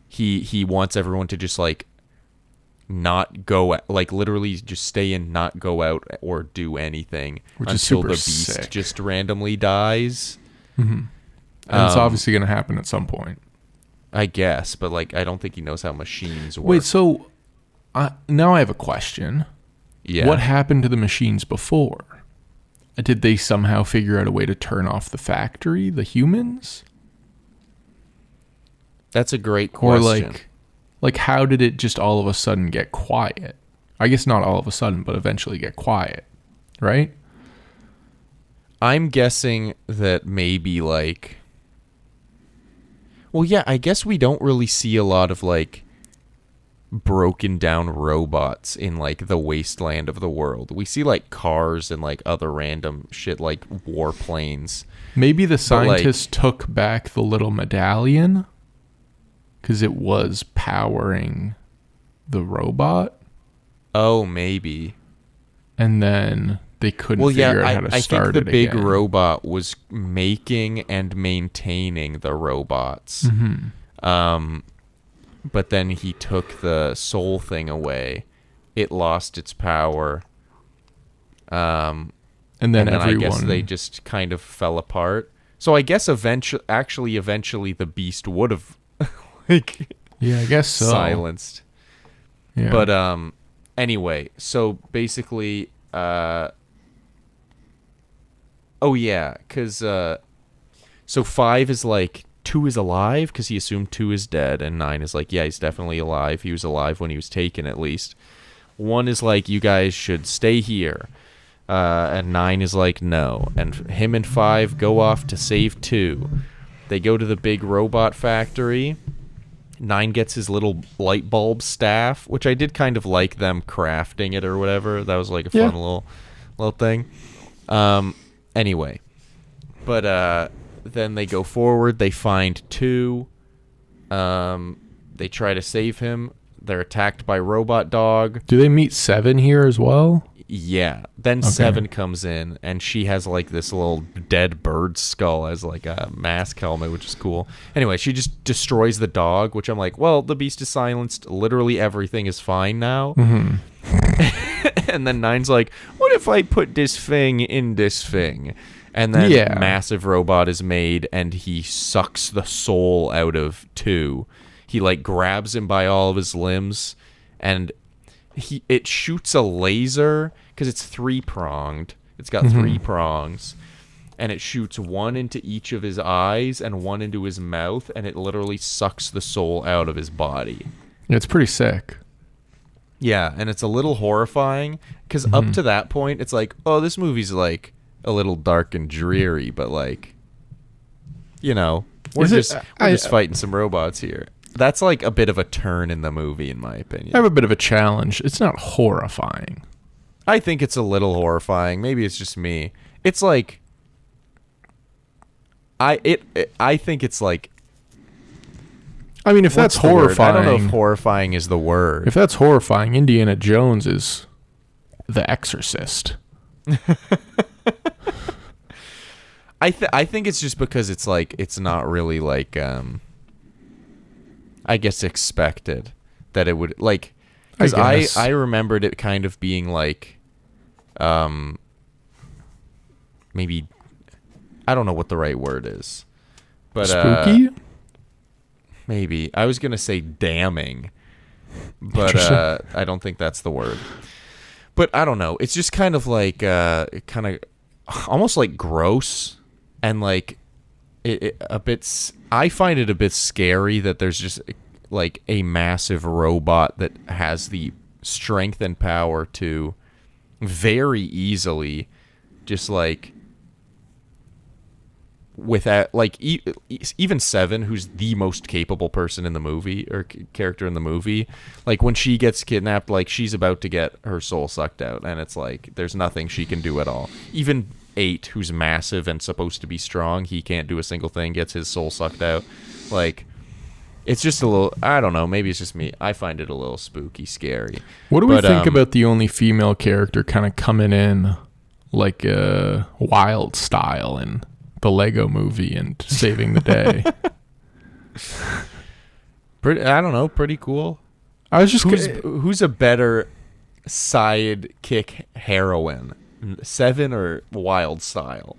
Speaker 2: he wants everyone to just like not go, like literally just stay in, not go out or do anything until the beast
Speaker 3: sick.
Speaker 2: just randomly dies.
Speaker 3: Mm-hmm. And it's obviously going to happen at some point.
Speaker 2: I guess, but like, I don't think he knows how machines work.
Speaker 3: Wait, so now I have a question.
Speaker 2: Yeah.
Speaker 3: What happened to the machines before? Did they somehow figure out a way to turn off the factory, the humans?
Speaker 2: That's a great question.
Speaker 3: Or like how did it just all of a sudden get quiet? I guess not all of a sudden, but eventually get quiet, right?
Speaker 2: I'm guessing that maybe like, well, yeah, I guess we don't really see a lot of like broken down robots in like the wasteland of the world. We see like cars and like other random shit like warplanes.
Speaker 3: Maybe the scientists took back the little medallion because it was powering the robot.
Speaker 2: Oh, maybe.
Speaker 3: And then they couldn't figure out how to start it again.
Speaker 2: I think the big robot was making and maintaining the robots.
Speaker 3: Mm-hmm.
Speaker 2: But then he took the soul thing away. It lost its power.
Speaker 3: And then
Speaker 2: I
Speaker 3: everyone...
Speaker 2: guess they just kind of fell apart. So I guess eventually the beast would have
Speaker 3: yeah, I guess so.
Speaker 2: silenced.
Speaker 3: Yeah.
Speaker 2: But anyway, so basically cuz so 5 is like 2 is alive because he assumed 2 is dead, and 9 is like, yeah, he's definitely alive. He was alive when he was taken, at least. 1 is like, you guys should stay here. And 9 is like, no. And him and 5 go off to save 2. They go to the big robot factory. 9 gets his little light bulb staff, which I did kind of like them crafting it or whatever. That was like a fun little thing. Anyway. But, then they go forward. They find 2. They try to save him. They're attacked by Robot Dog.
Speaker 3: Do they meet 7 here as well?
Speaker 2: Yeah. Then 7 comes in, and she has like this little dead bird skull as like a mask helmet, which is cool. Anyway, she just destroys the dog, which I'm like, well, the beast is silenced. Literally everything is fine now.
Speaker 3: Mm-hmm.
Speaker 2: And then 9's like, what if I put this thing in this thing? And then a massive robot is made, and he sucks the soul out of 2. He like grabs him by all of his limbs, and it shoots a laser because it's 3-pronged. It's got 3 prongs, and it shoots 1 into each of his eyes and 1 into his mouth, and it literally sucks the soul out of his body.
Speaker 3: It's pretty sick.
Speaker 2: Yeah, and it's a little horrifying because up to that point, it's like, oh, this movie's like a little dark and dreary, but like, you know, we're just fighting some robots here. That's like a bit of a turn in the movie, in my opinion.
Speaker 3: I have a bit of a challenge. It's not horrifying.
Speaker 2: I think it's a little horrifying. Maybe it's just me. It's like, I think it's like,
Speaker 3: I mean, if that's horrifying,
Speaker 2: I don't know if horrifying is the word.
Speaker 3: If that's horrifying, Indiana Jones is The Exorcist.
Speaker 2: I think it's just because it's like, it's not really like, I guess expected that it would like, because I remembered it kind of being like, maybe, I don't know what the right word is, but
Speaker 3: spooky.
Speaker 2: maybe. I was gonna say damning, but I don't think that's the word. But I don't know. It's just kind of like kind of almost like gross and like a bit. I find it a bit scary that there's just like a massive robot that has the strength and power to very easily just like without like even Seven, who's the most capable person in the movie or character in the movie, like when she gets kidnapped, like she's about to get her soul sucked out and it's like there's nothing she can do at all. Even 8, who's massive and supposed to be strong, he can't do a single thing, gets his soul sucked out. Like it's just a little, I don't know, maybe it's just me, I find it a little spooky, scary.
Speaker 3: What do we think about the only female character kind of coming in like a Wild style in the Lego movie and saving the day?
Speaker 2: I don't know, pretty cool.
Speaker 3: I was just
Speaker 2: who's a better sidekick heroine, Seven or Wild style?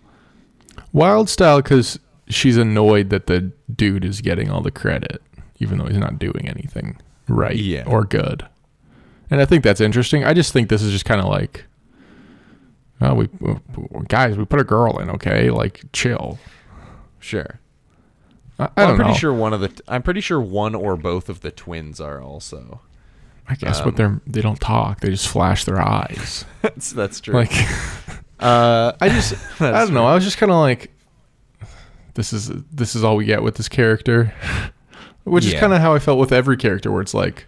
Speaker 3: Wild style, because she's annoyed that the dude is getting all the credit, even though he's not doing anything right or good. And I think that's interesting. I just think this is just kind of like, oh, we put a girl in, okay? Like, chill.
Speaker 2: Sure.
Speaker 3: I don't know.
Speaker 2: I'm pretty sure one or both of the twins are also.
Speaker 3: I guess, but they don't talk. They just flash their eyes.
Speaker 2: That's true.
Speaker 3: Like, I don't know. I was just kind of like, this is all we get with this character, which is kind of how I felt with every character, where it's like,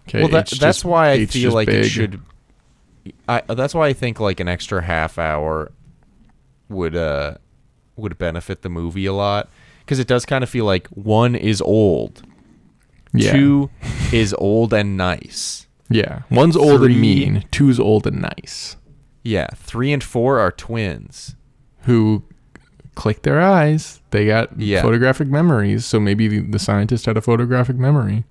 Speaker 3: okay,
Speaker 2: well, that's why I feel like
Speaker 3: big.
Speaker 2: It should. That's why I think like an extra half hour would benefit the movie a lot, because it does kind of feel like 1 is old, 2 is old and nice. Yeah,
Speaker 3: 1's old and mean, 2's old and nice.
Speaker 2: Yeah, 3 and 4 are twins
Speaker 3: who click their eyes. They got photographic memories, so maybe the scientist had a photographic memory.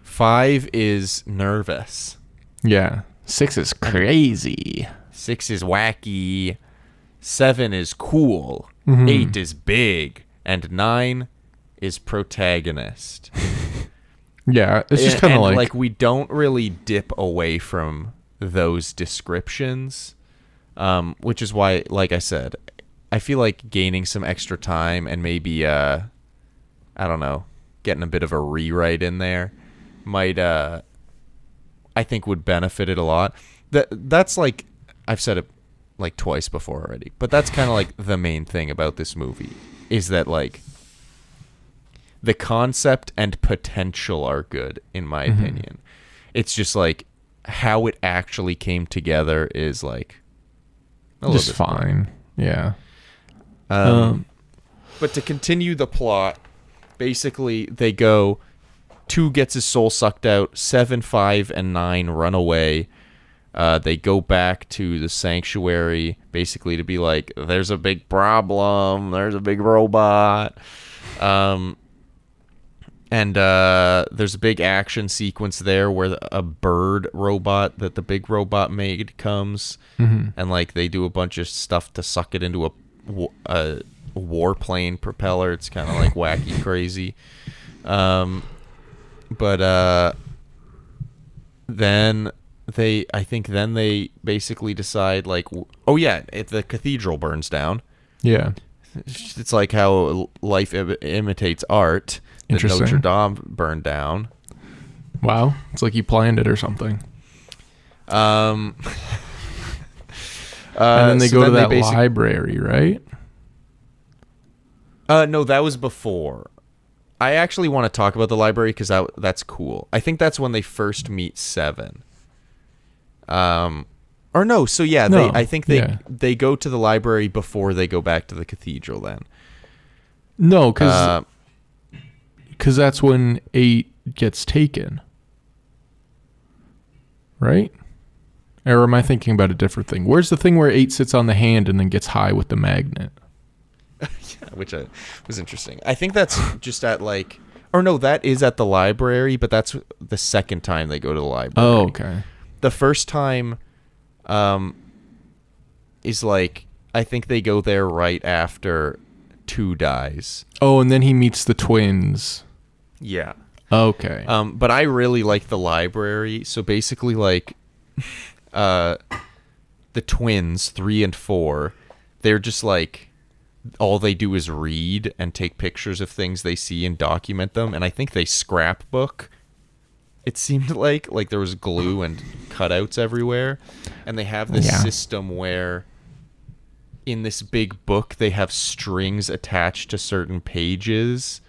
Speaker 2: 5 is nervous.
Speaker 3: Yeah. 6 is crazy.
Speaker 2: 6 is wacky. 7 is cool. 8 is big. And 9 is protagonist.
Speaker 3: Yeah, it's just kind of
Speaker 2: like we don't really dip away from those descriptions, which is why, like I said, I feel like gaining some extra time and maybe I don't know, getting a bit of a rewrite in there might I think would benefit it a lot. That's like, I've said it like twice before already, but that's kind of like the main thing about this movie, is that like the concept and potential are good, in my opinion. It's just like how it actually came together is like
Speaker 3: just fine. Yeah.
Speaker 2: But to continue the plot, basically they go, 2 gets his soul sucked out, 7, 5, and 9 run away. They go back to the sanctuary, basically to be like, there's a big problem, there's a big robot. And there's a big action sequence there where a bird robot that the big robot made comes, and like they do a bunch of stuff to suck it into a warplane propeller. It's kind of like wacky crazy. But then they basically decide like, oh yeah, the cathedral burns down.
Speaker 3: Yeah.
Speaker 2: It's like how life imitates art. That Notre Dame burned down.
Speaker 3: Wow. It's like you planned it or something. And then they go to that library, right?
Speaker 2: No, that was before. I actually want to talk about the library because that's cool. I think that's when they first meet Seven. Or no, so yeah,
Speaker 3: no,
Speaker 2: I think they go to the library before they go back to the cathedral then.
Speaker 3: No, because that's when 8 gets taken. Right? Or am I thinking about a different thing? Where's the thing where 8 sits on the hand and then gets high with the magnet?
Speaker 2: Yeah, which was interesting. I think that's just at like... Or no, that is at the library, but that's the second time they go to the library.
Speaker 3: Oh, okay.
Speaker 2: The first time is like... I think they go there right after 2 dies.
Speaker 3: Oh, and then he meets the twins.
Speaker 2: Yeah.
Speaker 3: Okay.
Speaker 2: But I really like the library. So basically, like, the twins, 3 and 4, they're just like, all they do is read and take pictures of things they see and document them. And I think they scrapbook. It seemed like there was glue and cutouts everywhere. And they have this system where in this big book, they have strings attached to certain pages.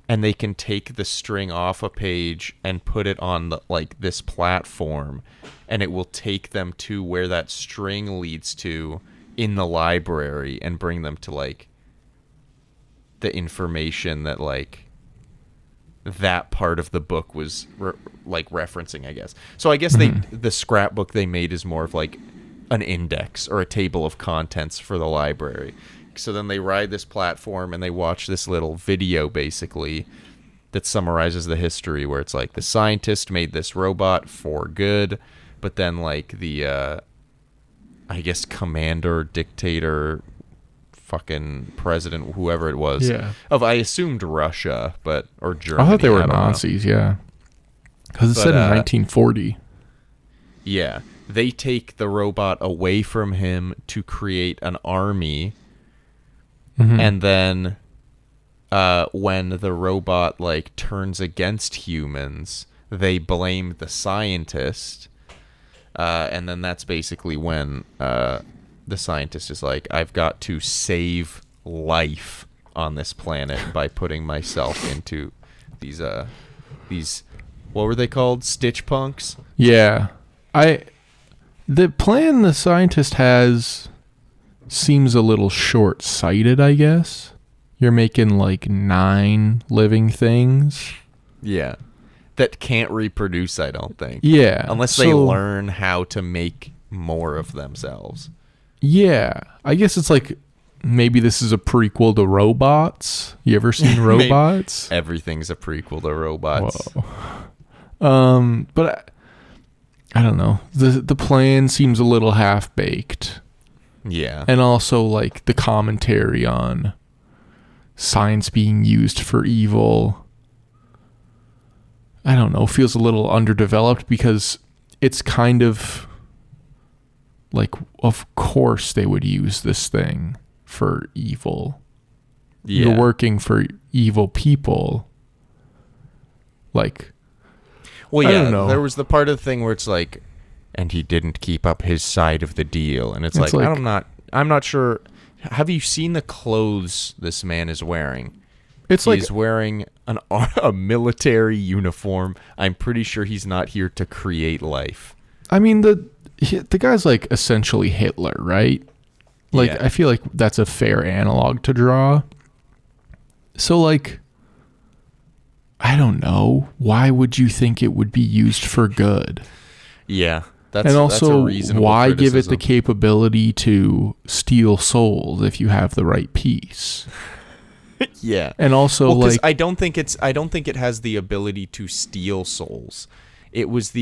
Speaker 2: And they can take the string off a page and put it on this platform, and it will take them to where that string leads to in the library and bring them to like the information that like that part of the book was referencing, I guess. So I guess the scrapbook they made is more of like an index or a table of contents for the library. So then they ride this platform and they watch this little video basically that summarizes the history, where it's like the scientist made this robot for good, but then like the I guess commander, dictator, fucking president, whoever it was, of I assumed Russia, or Germany.
Speaker 3: I thought they were
Speaker 2: I don't know.
Speaker 3: Nazis, yeah. Because it said in 1940.
Speaker 2: Yeah, they take the robot away from him to create an army. And then when the robot like turns against humans, they blame the scientist. And then that's basically when the scientist is like, I've got to save life on this planet by putting myself into these what were they called? Stitch punks?
Speaker 3: Yeah. The plan the scientist has seems a little short-sighted, I guess. You're making like 9 living things.
Speaker 2: Yeah. That can't reproduce, I don't think.
Speaker 3: Yeah.
Speaker 2: Unless they learn how to make more of themselves.
Speaker 3: Yeah. I guess it's like maybe this is a prequel to Robots. You ever seen Robots?
Speaker 2: Everything's a prequel to Robots.
Speaker 3: Whoa. But I don't know. The plan seems a little half-baked.
Speaker 2: Yeah.
Speaker 3: And also like the commentary on science being used for evil, I don't know, feels a little underdeveloped, because it's kind of like, of course they would use this thing for evil. Yeah. You're working for evil people. Like,
Speaker 2: well, yeah, I don't know. There was the part of the thing where it's like, and he didn't keep up his side of the deal, and it's like I'm not sure. Have you seen the clothes this man is wearing? He's wearing a military uniform. I'm pretty sure he's not here to create life.
Speaker 3: I mean, the guy's like essentially Hitler, right? Like, yeah. I feel like that's a fair analog to draw. So like, I don't know. Why would you think it would be used for good?
Speaker 2: Yeah.
Speaker 3: And also, why give it the capability to steal souls if you have the right piece?
Speaker 2: Yeah.
Speaker 3: And also, like,
Speaker 2: I don't think it has the ability to steal souls. It was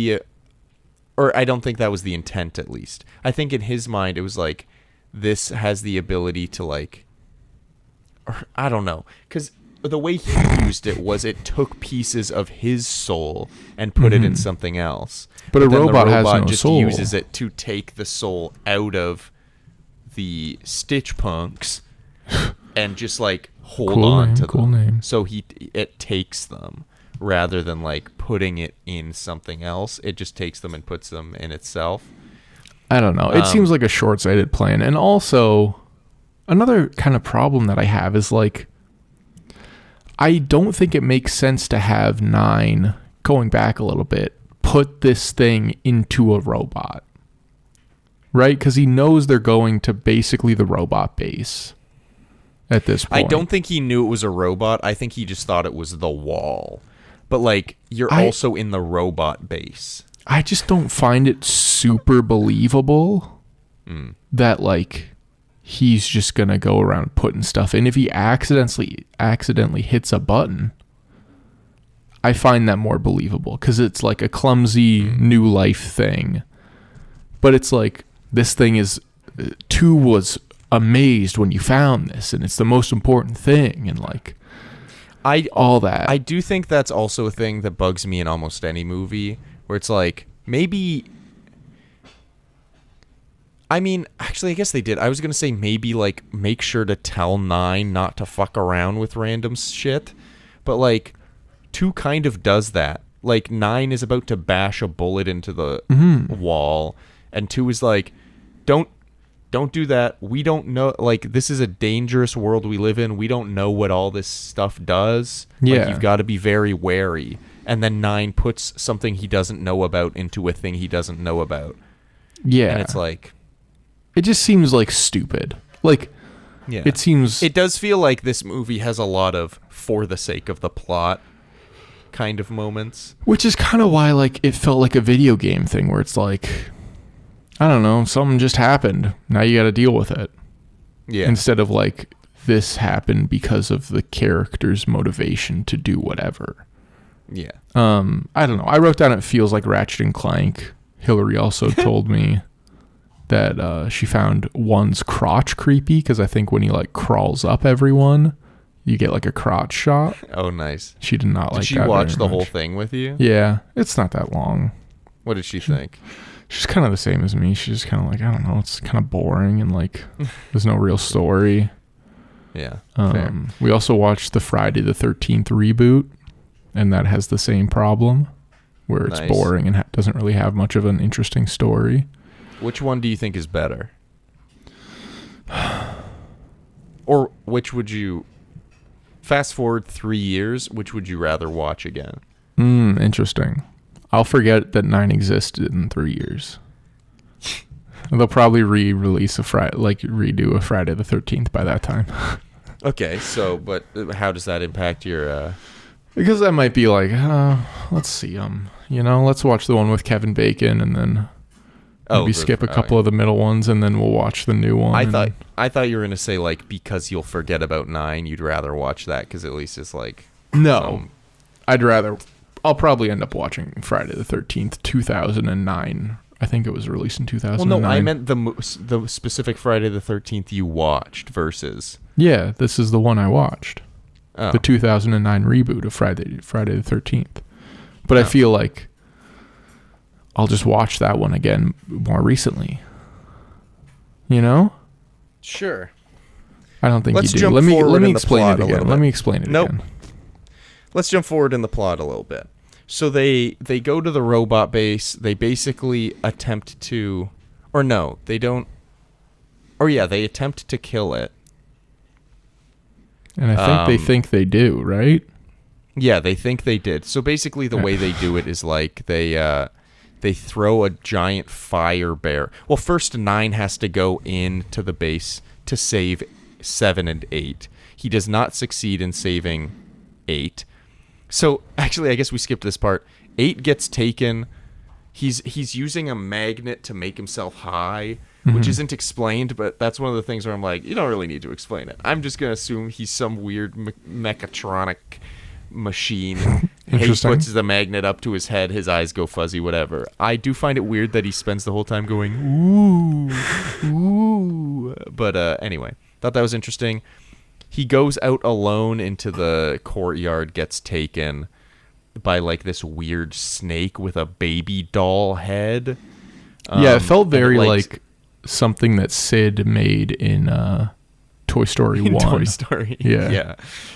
Speaker 2: or I don't think that was the intent, at least. I think in his mind it was like, this has the ability to like, or I don't know, because the way he used it was it took pieces of his soul and put it in something else.
Speaker 3: But a robot has no
Speaker 2: just
Speaker 3: soul.
Speaker 2: Uses it to take the soul out of the Stitch punks and just like hold on to them. So it takes them rather than like putting it in something else. It just takes them and puts them in itself.
Speaker 3: I don't know. It seems like a short-sighted plan. And also, another kind of problem that I have is like, I don't think it makes sense to have 9, going back a little bit, put this thing into a robot. Right? Because he knows they're going to basically the robot base at this point.
Speaker 2: I don't think he knew it was a robot. I think he just thought it was the wall. But like, you're also in the robot base.
Speaker 3: I just don't find it super believable that like he's just gonna go around putting stuff in. If he accidentally hits a button, I find that more believable, because it's like a clumsy new life thing. But it's like, this thing is 2 was amazed when you found this, and it's the most important thing, and like, all that.
Speaker 2: I do think that's also a thing that bugs me in almost any movie, where it's like, maybe... I mean, actually, I guess they did. I was going to say maybe, like, make sure to tell 9 not to fuck around with random shit. But, like, 2 kind of does that. Like, 9 is about to bash a bullet into the wall, and 2 is like, don't do that. We don't know. Like, this is a dangerous world we live in. We don't know what all this stuff does.
Speaker 3: Yeah.
Speaker 2: Like, you've got to be very wary. And then 9 puts something he doesn't know about into a thing he doesn't know about.
Speaker 3: Yeah.
Speaker 2: And it's like...
Speaker 3: It just seems, like, stupid. Like,
Speaker 2: yeah.
Speaker 3: It seems...
Speaker 2: It does feel like this movie has a lot of for the sake of the plot kind of moments.
Speaker 3: Which is kind of why, like, it felt like a video game thing where it's like, I don't know, something just happened. Now you got to deal with it.
Speaker 2: Yeah.
Speaker 3: Instead of, like, this happened because of the character's motivation to do whatever.
Speaker 2: Yeah.
Speaker 3: I don't know. I wrote down it feels like Ratchet and Clank. Hillary also told me that she found 1's crotch creepy because I think when he, like, crawls up everyone, you get, like, a crotch shot.
Speaker 2: Oh, nice.
Speaker 3: She did not like that.
Speaker 2: Did she watch
Speaker 3: very
Speaker 2: the whole
Speaker 3: much.
Speaker 2: thing with you?
Speaker 3: Yeah. It's not that long.
Speaker 2: What did she think?
Speaker 3: She's kind of the same as me. She's just kind of like, I don't know, it's kind of boring and, like, there's no real story.
Speaker 2: Yeah. Fair.
Speaker 3: We also watched the Friday the 13th reboot, and that has the same problem where it's
Speaker 2: Nice.
Speaker 3: boring and doesn't really have much of an interesting story.
Speaker 2: Which one do you think is better? Or which would you... Fast forward 3 years, which would you rather watch again?
Speaker 3: Interesting. I'll forget that 9 existed in 3 years. They'll probably re-release redo a Friday the 13th by that time.
Speaker 2: Okay, so, but how does that impact your...
Speaker 3: Because I might be like, let's see, let's watch the one with Kevin Bacon and then maybe skip a couple of the middle ones and then we'll watch the new one.
Speaker 2: I thought you were going to say, like, because you'll forget about 9, you'd rather watch that because at least it's like...
Speaker 3: No. I'll probably end up watching Friday the 13th, 2009. I think it was released in 2009.
Speaker 2: Well, no, I meant the specific Friday the 13th you watched versus...
Speaker 3: Yeah, this is the one I watched.
Speaker 2: Oh.
Speaker 3: The 2009 reboot of Friday the 13th. But I feel like I'll just watch that one again more recently. You know?
Speaker 2: Sure.
Speaker 3: I don't think
Speaker 2: Let's
Speaker 3: you do.
Speaker 2: jump
Speaker 3: Let
Speaker 2: forward
Speaker 3: me
Speaker 2: in the
Speaker 3: explain
Speaker 2: plot
Speaker 3: it
Speaker 2: a
Speaker 3: again.
Speaker 2: little
Speaker 3: Let
Speaker 2: bit.
Speaker 3: me explain it
Speaker 2: Nope.
Speaker 3: again.
Speaker 2: Let's jump forward in the plot a little bit. So they go to the robot base. They basically attempt to... Or no, they don't... Or yeah, they attempt to kill it.
Speaker 3: And I think they think they do, right?
Speaker 2: Yeah, they think they did. So basically the way they do it is like they throw a giant fire bear. Well, first 9 has to go into the base to save 7 and 8. He does not succeed in saving 8. So actually, I guess we skipped this part. 8 gets taken. He's using a magnet to make himself high, which isn't explained, but that's one of the things where I'm like, you don't really need to explain it. I'm just going to assume he's some weird mechatronic machine. He puts the magnet up to his head, his eyes go fuzzy, whatever. I do find it weird that he spends the whole time going, ooh, ooh. But anyway, thought that was interesting. He goes out alone into the courtyard, gets taken by like this weird snake with a baby doll head.
Speaker 3: Yeah, it felt very like something that Sid made in Toy Story 1.
Speaker 2: Toy Story.
Speaker 3: Yeah.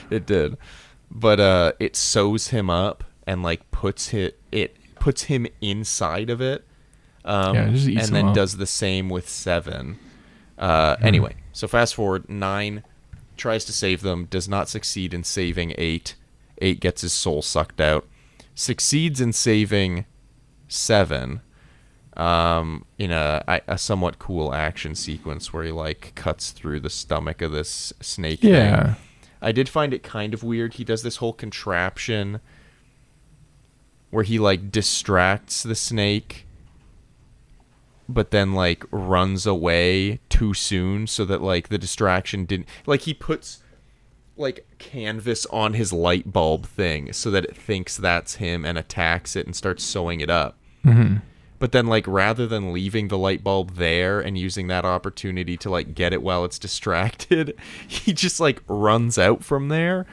Speaker 2: It did. But it sews him up and like puts him inside of it.
Speaker 3: It just eats
Speaker 2: and
Speaker 3: him
Speaker 2: then
Speaker 3: up.
Speaker 2: does the same with 7. Anyway, so fast forward, 9 tries to save them, does not succeed in saving 8. 8 gets his soul sucked out. Succeeds in saving 7 in a somewhat cool action sequence where he like cuts through the stomach of this snake thing. I did find it kind of weird. He does this whole contraption where he like distracts the snake but then like runs away too soon so that like the distraction didn't, like he puts like canvas on his light bulb thing so that it thinks that's him and attacks it and starts sewing it up. But then like rather than leaving the light bulb there and using that opportunity to like get it while it's distracted, he just like runs out from there.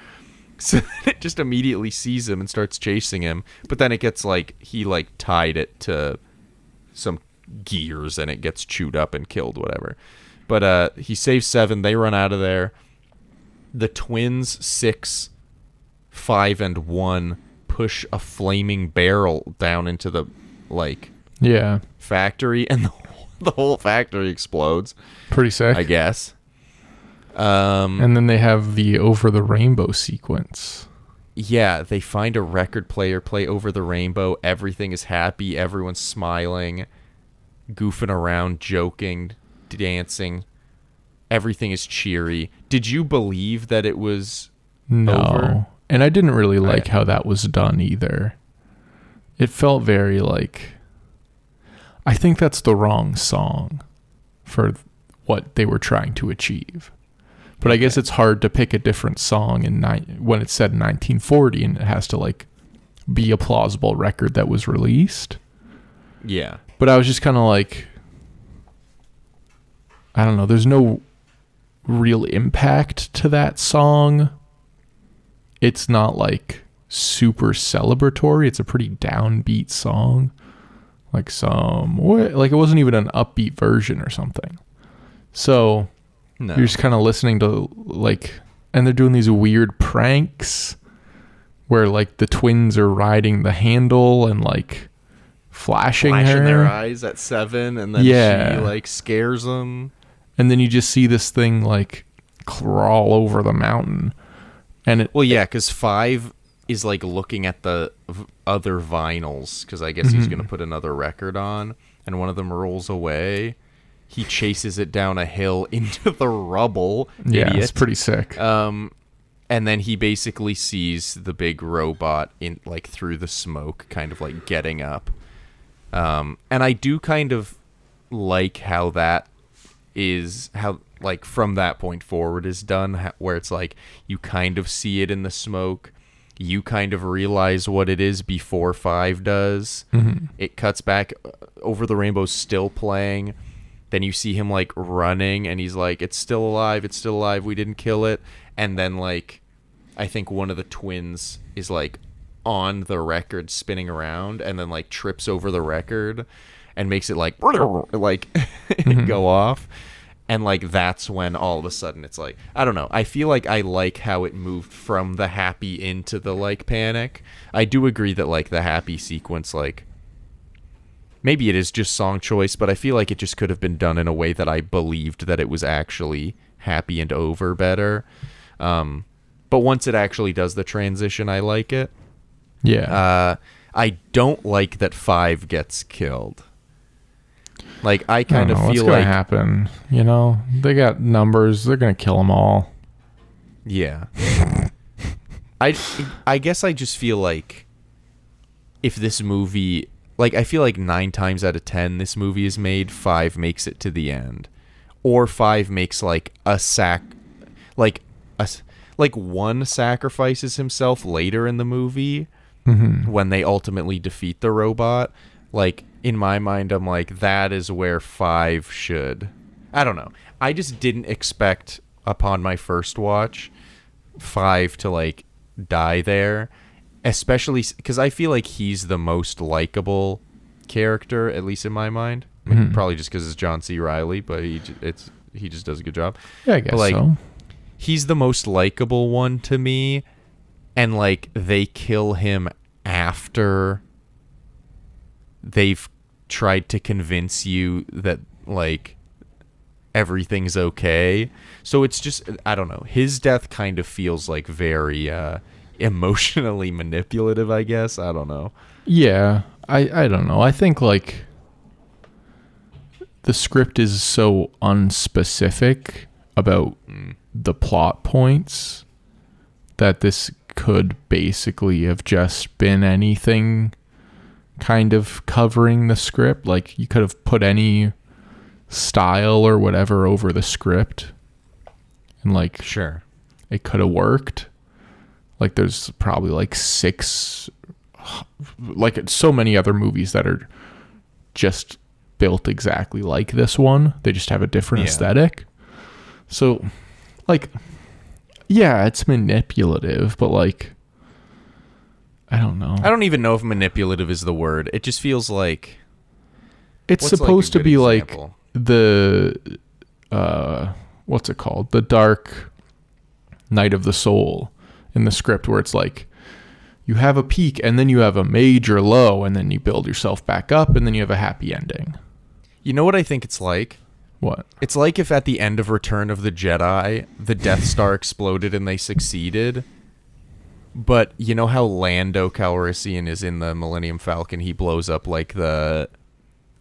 Speaker 2: So it just immediately sees him and starts chasing him. But then it gets like, he like tied it to some gears and it gets chewed up and killed, whatever. But he saves 7. They run out of there. The twins, 6, 5, and 1 push a flaming barrel down into the like factory, and the whole factory explodes.
Speaker 3: Pretty sick,
Speaker 2: I guess.
Speaker 3: And then they have the Over the Rainbow sequence.
Speaker 2: Yeah, they find a record player, play Over the Rainbow. Everything is happy. Everyone's smiling, goofing around, joking, dancing. Everything is cheery. Did you believe that it was over?
Speaker 3: And I didn't really like how that was done either. It felt very like... I think that's the wrong song for what they were trying to achieve. But I guess it's hard to pick a different song when it's set in 1940 and it has to like be a plausible record that was released.
Speaker 2: Yeah.
Speaker 3: But I was just kind of like, I don't know, there's no real impact to that song. It's not like super celebratory. It's a pretty downbeat song. Like it wasn't even an upbeat version or something. So you're just kind of listening to like, and they're doing these weird pranks where like the twins are riding the handle and like flashing her.
Speaker 2: Their eyes at 7, and then she like scares them.
Speaker 3: And then you just see this thing like crawl over the mountain. And
Speaker 2: because 5 is like looking at the other vinyls, because I guess he's going to put another record on, and one of them rolls away. He chases it down a hill into the rubble.
Speaker 3: Yeah,
Speaker 2: Idiot.
Speaker 3: It's pretty sick.
Speaker 2: And then he basically sees the big robot in like through the smoke, kind of like getting up. And I do kind of like how that is, how like from that point forward is done, where it's like you kind of see it in the smoke. You kind of realize what it is before 5 does. It cuts back. Over the Rainbow's still playing. Then you see him like running, and he's like, it's still alive, we didn't kill it. And then like, I think one of the twins is like on the record spinning around, and then like trips over the record and makes it like go off. And like, that's when all of a sudden it's like, I don't know, I feel like I like how it moved from the happy into the like panic. I do agree that like the happy sequence, like maybe it is just song choice, but I feel like it just could have been done in a way that I believed that it was actually happy and over better. But once it actually does the transition, I like it.
Speaker 3: Yeah.
Speaker 2: I don't like that 5 gets killed. Like, I kind of feel
Speaker 3: what's gonna happen. You know, they got numbers. They're gonna kill them all.
Speaker 2: Yeah. I guess I just feel like if this movie, like, I feel like 9 times out of 10 this movie is made, 5 makes it to the end, or 5 makes like one sacrifices himself later in the movie when they ultimately defeat the robot. Like, in my mind, I'm like, that is where 5 should. I don't know. I just didn't expect, upon my first watch, 5 to like die there, especially because I feel like he's the most likable character, at least in my mind. I mean, probably just because it's John C. Reilly, but he just does a good job.
Speaker 3: Yeah, I guess so.
Speaker 2: He's the most likable one to me, and like, they kill him after they've tried to convince you that like everything's okay. So it's just, I don't know, his death kind of feels like very emotionally manipulative, I guess. I don't know.
Speaker 3: Yeah, I don't know. I think like the script is so unspecific about the plot points that this could basically have just been anything kind of covering the script. Like, you could have put any style or whatever over the script, and like,
Speaker 2: sure,
Speaker 3: it could have worked. Like, there's probably like 6, like so many other movies that are just built exactly like this one. They just have a different aesthetic. So like, Yeah, it's manipulative, but like, I don't know.
Speaker 2: I don't even know if manipulative is the word. It just feels like
Speaker 3: It's
Speaker 2: what's, like, a
Speaker 3: supposed to
Speaker 2: good
Speaker 3: be
Speaker 2: example?
Speaker 3: like the what's it called? The dark night of the soul in the script, where it's like you have a peak and then you have a major low and then you build yourself back up and then you have a happy ending.
Speaker 2: You know what I think it's like?
Speaker 3: What?
Speaker 2: It's like if at the end of Return of the Jedi, the Death Star exploded and they succeeded. But you know how Lando Calrissian is in the Millennium Falcon? He blows up like the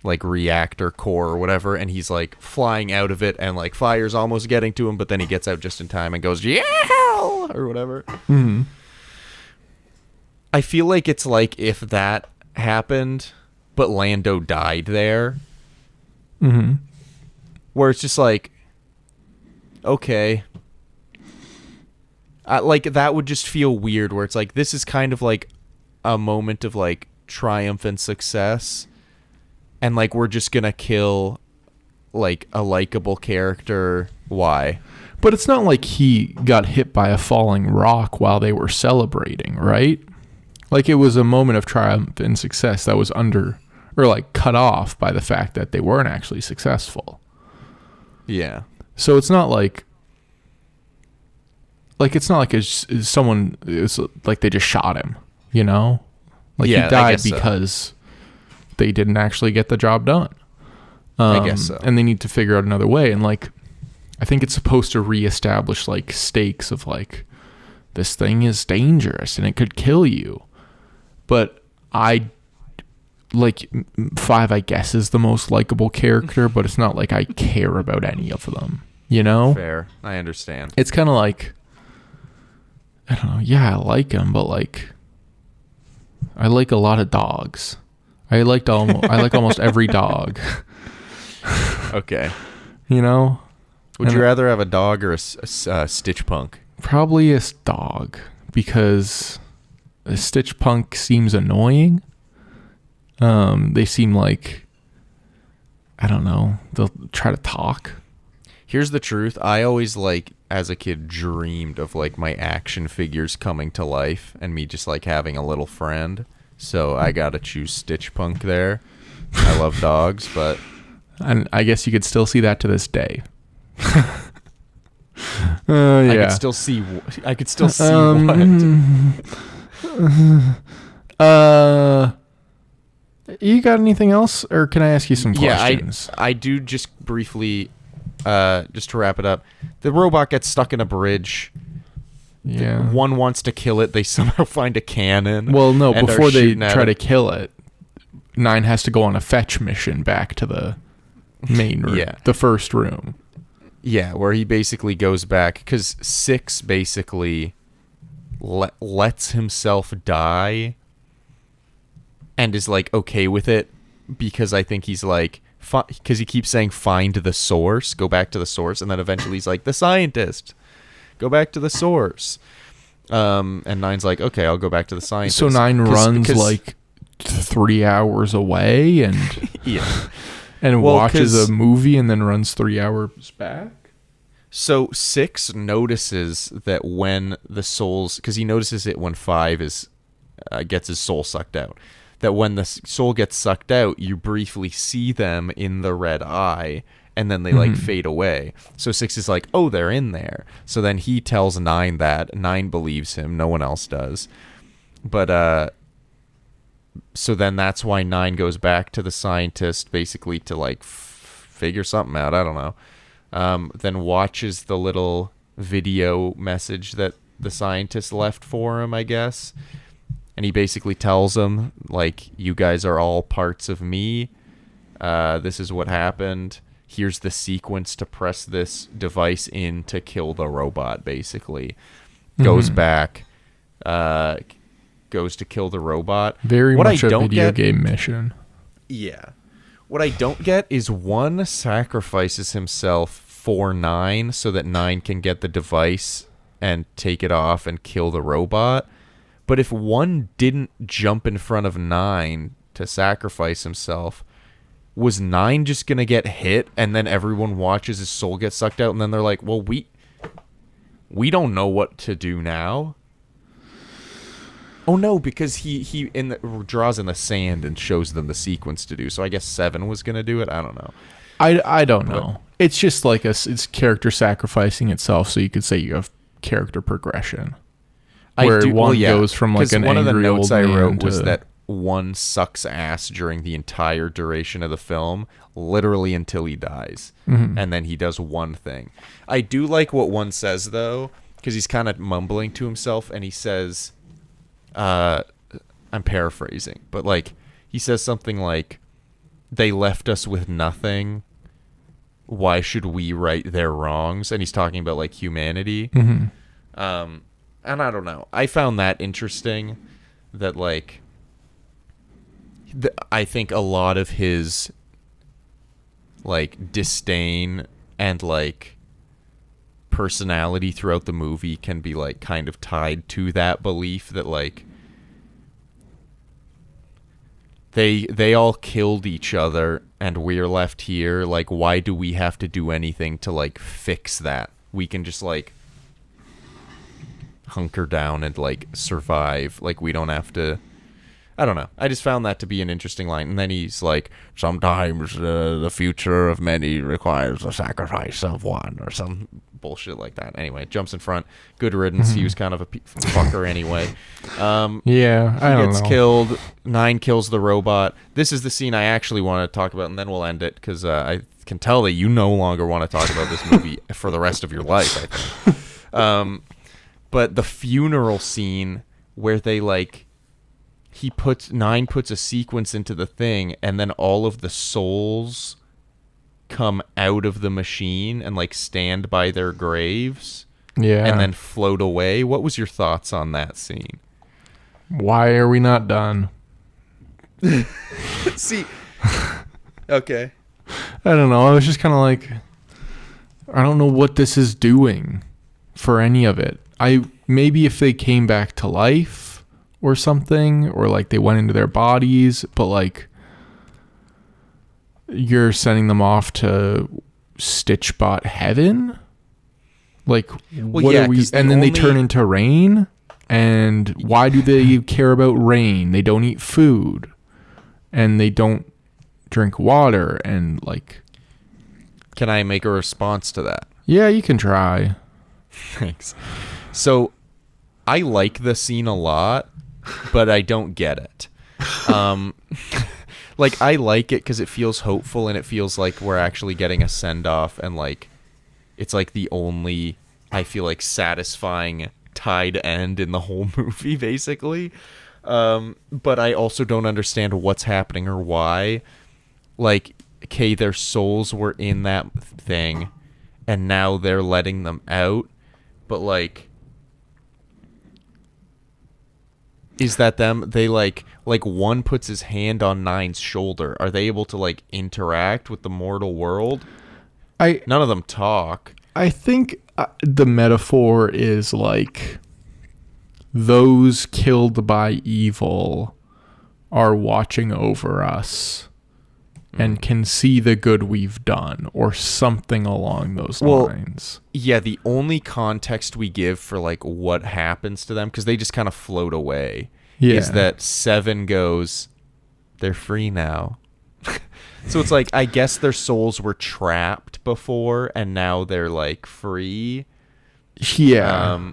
Speaker 2: reactor core or whatever, and he's like flying out of it, and like fire's almost getting to him, but then he gets out just in time and goes, yeah, or whatever.
Speaker 3: Mm-hmm.
Speaker 2: I feel like it's like if that happened, but Lando died there.
Speaker 3: Mm-hmm.
Speaker 2: Where it's just like, okay. Like, that would just feel weird, where it's like, this is kind of like a moment of like triumph and success, and like we're just gonna kill like a likable character. Why?
Speaker 3: But it's not like he got hit by a falling rock while they were celebrating, right? Like, it was a moment of triumph and success that was cut off by the fact that they weren't actually successful.
Speaker 2: Yeah.
Speaker 3: So it's not like it's not like someone is like they just shot him, you know? Like,
Speaker 2: Yeah,
Speaker 3: he
Speaker 2: I
Speaker 3: died
Speaker 2: guess so.
Speaker 3: because they didn't actually get the job done.
Speaker 2: I guess so.
Speaker 3: And they need to figure out another way. And like, I think it's supposed to reestablish like stakes of like, this thing is dangerous and it could kill you. But Five, I guess, is the most likable character, but it's not like I care about any of them, you know?
Speaker 2: Fair. I understand.
Speaker 3: It's kind of like, I don't know. Yeah, I like him, but like, I like a lot of dogs. I like almost every dog.
Speaker 2: Okay.
Speaker 3: You know?
Speaker 2: Would you rather have a dog or a Stitch Punk?
Speaker 3: Probably a dog, because a Stitch Punk seems annoying. They seem like, I don't know, they'll try to talk.
Speaker 2: Here's the truth. I always, like, as a kid, dreamed of, like, my action figures coming to life and me just, like, having a little friend. So I gotta choose Stitch Punk there. I love dogs, but...
Speaker 3: And I guess you could still see that to this day.
Speaker 2: I
Speaker 3: Yeah.
Speaker 2: could still see what.
Speaker 3: You got anything else, or can I ask you some questions?
Speaker 2: Yeah, I do just briefly, just to wrap it up. The robot gets stuck in a bridge.
Speaker 3: Yeah.
Speaker 2: One wants to kill it. They somehow find a cannon.
Speaker 3: Well, no,
Speaker 2: and are
Speaker 3: before they
Speaker 2: shooting at
Speaker 3: try
Speaker 2: it.
Speaker 3: to kill it, 9 has to go on a fetch mission back to the main room,
Speaker 2: Yeah.
Speaker 3: the first room.
Speaker 2: Yeah, where he basically goes back, because 6 basically lets himself die and is like okay with it, because I think he's like, because he keeps saying find the source, go back to the source, and then eventually he's like, the scientist, go back to the source. And 9's like, okay, I'll go back to the scientist.
Speaker 3: So 9 runs like 3 hours away and
Speaker 2: yeah.
Speaker 3: and
Speaker 2: Well,
Speaker 3: watches
Speaker 2: 'cause-
Speaker 3: a movie and then runs 3 hours back.
Speaker 2: So 6 notices that when the souls, because he notices it when 5 is gets his soul sucked out, that when the soul gets sucked out, you briefly see them in the red eye, and then they like fade away. So 6 is like, oh, they're in there. So then he tells 9 that. 9 believes him. No one else does. But so then that's why 9 goes back to the scientist, basically to like figure something out. I don't know. Then watches the little video message that the scientist left for him, I guess. And he basically tells him, like, you guys are all parts of me. This is what happened. Here's the sequence to press this device in to kill the robot, basically. Goes back, goes to kill the robot.
Speaker 3: Very
Speaker 2: What
Speaker 3: much
Speaker 2: I
Speaker 3: a
Speaker 2: don't
Speaker 3: video
Speaker 2: get-
Speaker 3: game mission.
Speaker 2: Yeah. What I don't get is 1 sacrifices himself for 9 so that 9 can get the device and take it off and kill the robot. But if 1 didn't jump in front of 9 to sacrifice himself, was 9 just going to get hit and then everyone watches his soul get sucked out and then they're like, well, we don't know what to do now. Oh no, because he draws in the sand and shows them the sequence to do. So I guess 7 was gonna do it. I don't know.
Speaker 3: I don't know. It's just like it's character sacrificing itself, so you could say you have character progression. Where one goes from like an
Speaker 2: one of the
Speaker 3: angry
Speaker 2: notes
Speaker 3: old
Speaker 2: I
Speaker 3: man
Speaker 2: wrote was
Speaker 3: to-
Speaker 2: that one sucks ass during the entire duration of the film, literally until he dies, and then he does one thing. I do like what one says though, because he's kind of mumbling to himself, and he says, I'm paraphrasing, but like he says something like, "They left us with nothing. Why should we right their wrongs?" And he's talking about like humanity. And I don't know. I found that interesting. That like, I think a lot of his like disdain and like personality throughout the movie can be like kind of tied to that belief that like they all killed each other and we're left here. Like, why do we have to do anything to like fix that? We can just like hunker down and like survive. Like, we don't have to. I don't know. I just found that to be an interesting line. And then he's like, sometimes the future of many requires the sacrifice of one, or some bullshit like that. Anyway, jumps in front. Good riddance. He was kind of a fucker anyway.
Speaker 3: Yeah, I don't know.
Speaker 2: Gets killed. 9 kills the robot. This is the scene I actually want to talk about, and then we'll end it, because I can tell that you no longer want to talk about this movie for the rest of your life, I think. But the funeral scene where they like... Nine puts a sequence into the thing, and then all of the souls come out of the machine and like stand by their graves, and then float away. What was your thoughts on that scene?
Speaker 3: Why are we not done?
Speaker 2: See, okay.
Speaker 3: I don't know. I was just kind of like, I don't know what this is doing for any of it. Maybe if they came back to life or something, or like they went into their bodies, but like you're sending them off to Stitchbot heaven. Like, what are we? And then they turn into rain. And why do they care about rain? They don't eat food, and they don't drink water. And like,
Speaker 2: can I make a response to that?
Speaker 3: Yeah, you can try.
Speaker 2: Thanks. So, I like the scene a lot, but I don't get it. Like, I like it because it feels hopeful, and it feels like we're actually getting a send-off, and like it's like the only, I feel like, satisfying tied end in the whole movie, basically. But I also don't understand what's happening or why. Like, okay, their souls were in that thing, and now they're letting them out, but like, is that them? They like one puts his hand on Nine's shoulder. Are they able to like interact with the mortal world? None of them talk.
Speaker 3: I think the metaphor is like those killed by evil are watching over us and can see the good we've done, or something along those lines.
Speaker 2: Yeah, the only context we give for like what happens to them, because they just kind of float away, is that 7 goes, they're free now. So it's like, I guess their souls were trapped before, and now they're like free.
Speaker 3: Yeah.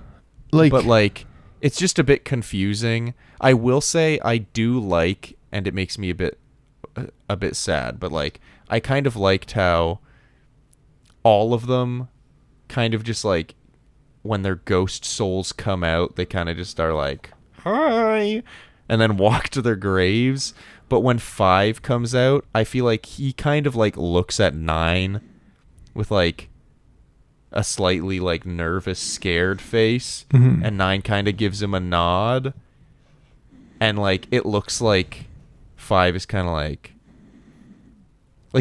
Speaker 2: But like, it's just a bit confusing. I will say I do like, and it makes me a bit sad, but like, I kind of liked how all of them kind of just like, when their ghost souls come out, they kind of just are like, hi, and then walk to their graves. But when 5 comes out, I feel like he kind of like looks at 9 with like a slightly like nervous, scared face, and 9 kind of gives him a nod, and like it looks like 5 is kind of like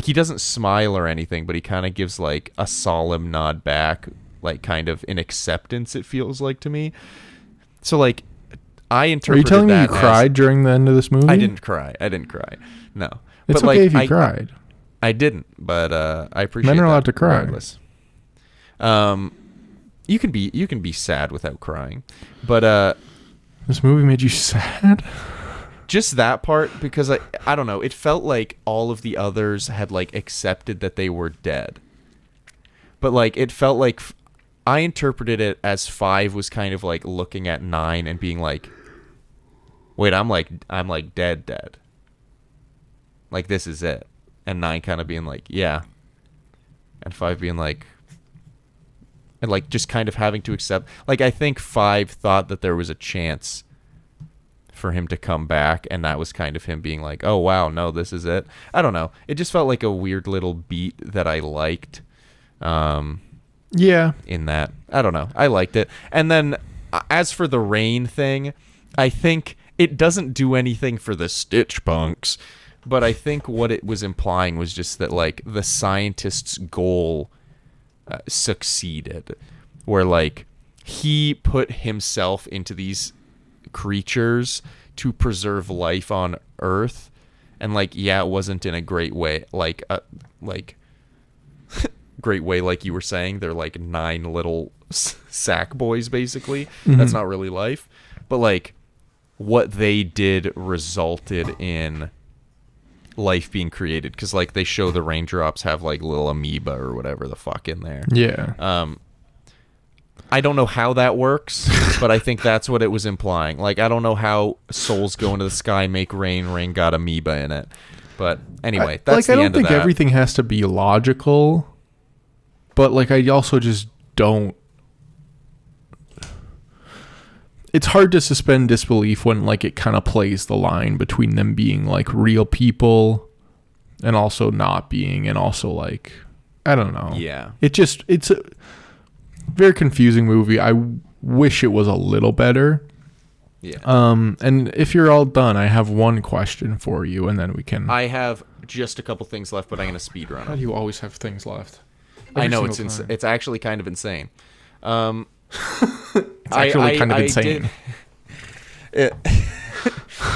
Speaker 2: he doesn't smile or anything, but he kind of gives like a solemn nod back, like kind of in acceptance, it feels like to me. So like, I interpreted that. Are you telling me
Speaker 3: you cried during the end of this movie?
Speaker 2: I didn't cry. No.
Speaker 3: It's
Speaker 2: but
Speaker 3: okay
Speaker 2: like,
Speaker 3: if you cried.
Speaker 2: I didn't, but I appreciate
Speaker 3: Men are allowed
Speaker 2: that
Speaker 3: to cry.
Speaker 2: regardless. You can be sad without crying, but
Speaker 3: This movie made you sad?
Speaker 2: just that part, because I don't know, it felt like all of the others had like accepted that they were dead, but like it felt like I interpreted it as 5 was kind of like looking at 9 and being like, wait, I'm like dead, like this is it, and 9 kind of being like, yeah, and 5 being like, and like just kind of having to accept, like I think 5 thought that there was a chance for him to come back, and that was kind of him being like, oh wow, no, this is it. I don't know, it just felt like a weird little beat that I liked
Speaker 3: Yeah.
Speaker 2: in that. I don't know, I liked it. And then as for the rain thing, I think it doesn't do anything for the Stitch Punks, but I think what it was implying was just that like the scientist's goal succeeded, where like he put himself into these creatures to preserve life on Earth, and like, yeah, it wasn't in a great way, like great way, like you were saying, they're like 9 little sack boys basically. That's not really life, but like what they did resulted in life being created, because like they show the raindrops have like little amoeba or whatever the fuck in there.
Speaker 3: Yeah.
Speaker 2: I don't know how that works, but I think that's what it was implying. Like, I don't know how souls go into the sky, make rain got amoeba in it. But anyway, that's the end of that.
Speaker 3: I don't think everything has to be logical, but like I also just don't. It's hard to suspend disbelief when like it kind of plays the line between them being like real people and also not being, and also like, I don't know.
Speaker 2: Yeah.
Speaker 3: It's a very confusing movie. I wish it was a little better.
Speaker 2: Yeah.
Speaker 3: And if you're all done, I have one question for you, and then we can.
Speaker 2: I have just a couple things left, but I'm gonna speed run
Speaker 3: How do
Speaker 2: them.
Speaker 3: you always have things left?
Speaker 2: I know
Speaker 3: Every single time.
Speaker 2: it's actually kind of insane.
Speaker 3: It's actually kind of insane.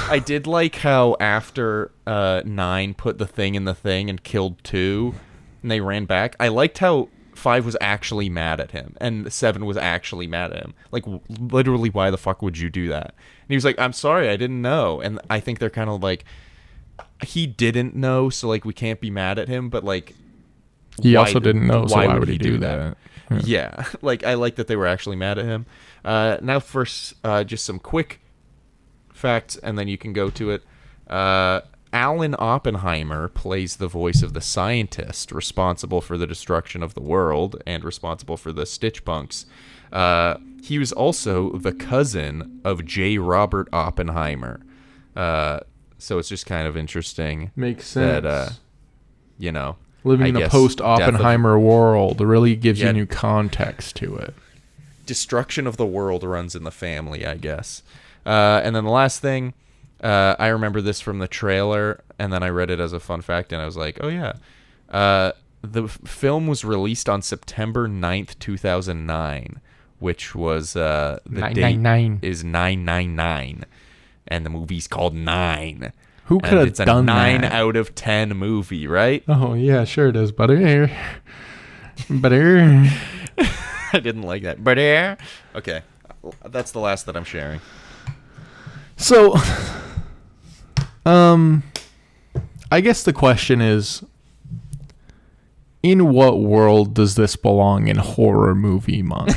Speaker 2: I did like how after 9 put the thing in the thing and killed 2, and they ran back. I liked how 5 was actually mad at him, and 7 was actually mad at him. Like, literally, why the fuck would you do that? And he was like, I'm sorry, I didn't know. And I think they're kind of like, he didn't know, so like we can't be mad at him, but like
Speaker 3: He also didn't know, so why would he do that?
Speaker 2: Yeah, like I like that they were actually mad at him. Now first, just some quick facts, and then you can go to it. Alan Oppenheimer plays the voice of the scientist responsible for the destruction of the world and responsible for the Stitch Punks. He was also the cousin of J. Robert Oppenheimer. So it's just kind of interesting.
Speaker 3: Makes sense.
Speaker 2: That, you know,
Speaker 3: living
Speaker 2: I
Speaker 3: in a
Speaker 2: guess
Speaker 3: post-Oppenheimer world really gives
Speaker 2: Yeah.
Speaker 3: you new context to it.
Speaker 2: destruction of the world runs in the family, I guess. And then the last thing, I remember this from the trailer, and then I read it as a fun fact, and I was like, oh yeah. The film was released on September 9th, 2009, which was the date
Speaker 3: 999.
Speaker 2: is 999, and the movie's called 9.
Speaker 3: Who
Speaker 2: And
Speaker 3: could have
Speaker 2: it's a
Speaker 3: done
Speaker 2: 9
Speaker 3: that?
Speaker 2: out of 10 movie, right?
Speaker 3: Oh yeah, sure it is, butter. Butter.
Speaker 2: I didn't like that. But okay, that's the last that I'm sharing.
Speaker 3: So, I guess the question is, in what world does this belong in horror movie month?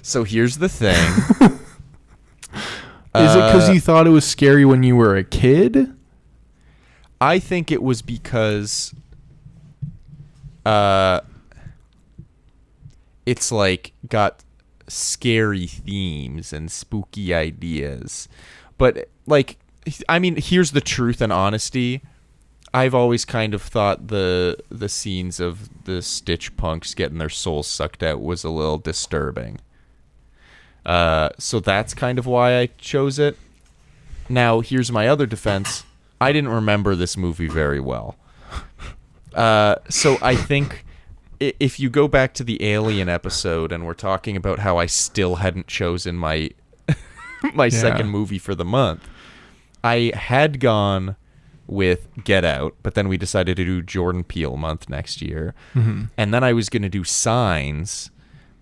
Speaker 2: So here's the thing.
Speaker 3: Is it because you thought it was scary when you were a kid?
Speaker 2: I think it was because it's like got scary themes and spooky ideas. But like, I mean, here's the truth and honesty. I've always kind of thought the scenes of the Stitch Punks getting their souls sucked out was a little disturbing. So that's kind of why I chose it. Now, here's my other defense. I didn't remember this movie very well. So I think if you go back to the Alien episode, and we're talking about how I still hadn't chosen my second movie for the month, I had gone with Get Out, but then we decided to do Jordan Peele month next year. And then I was going to do Signs,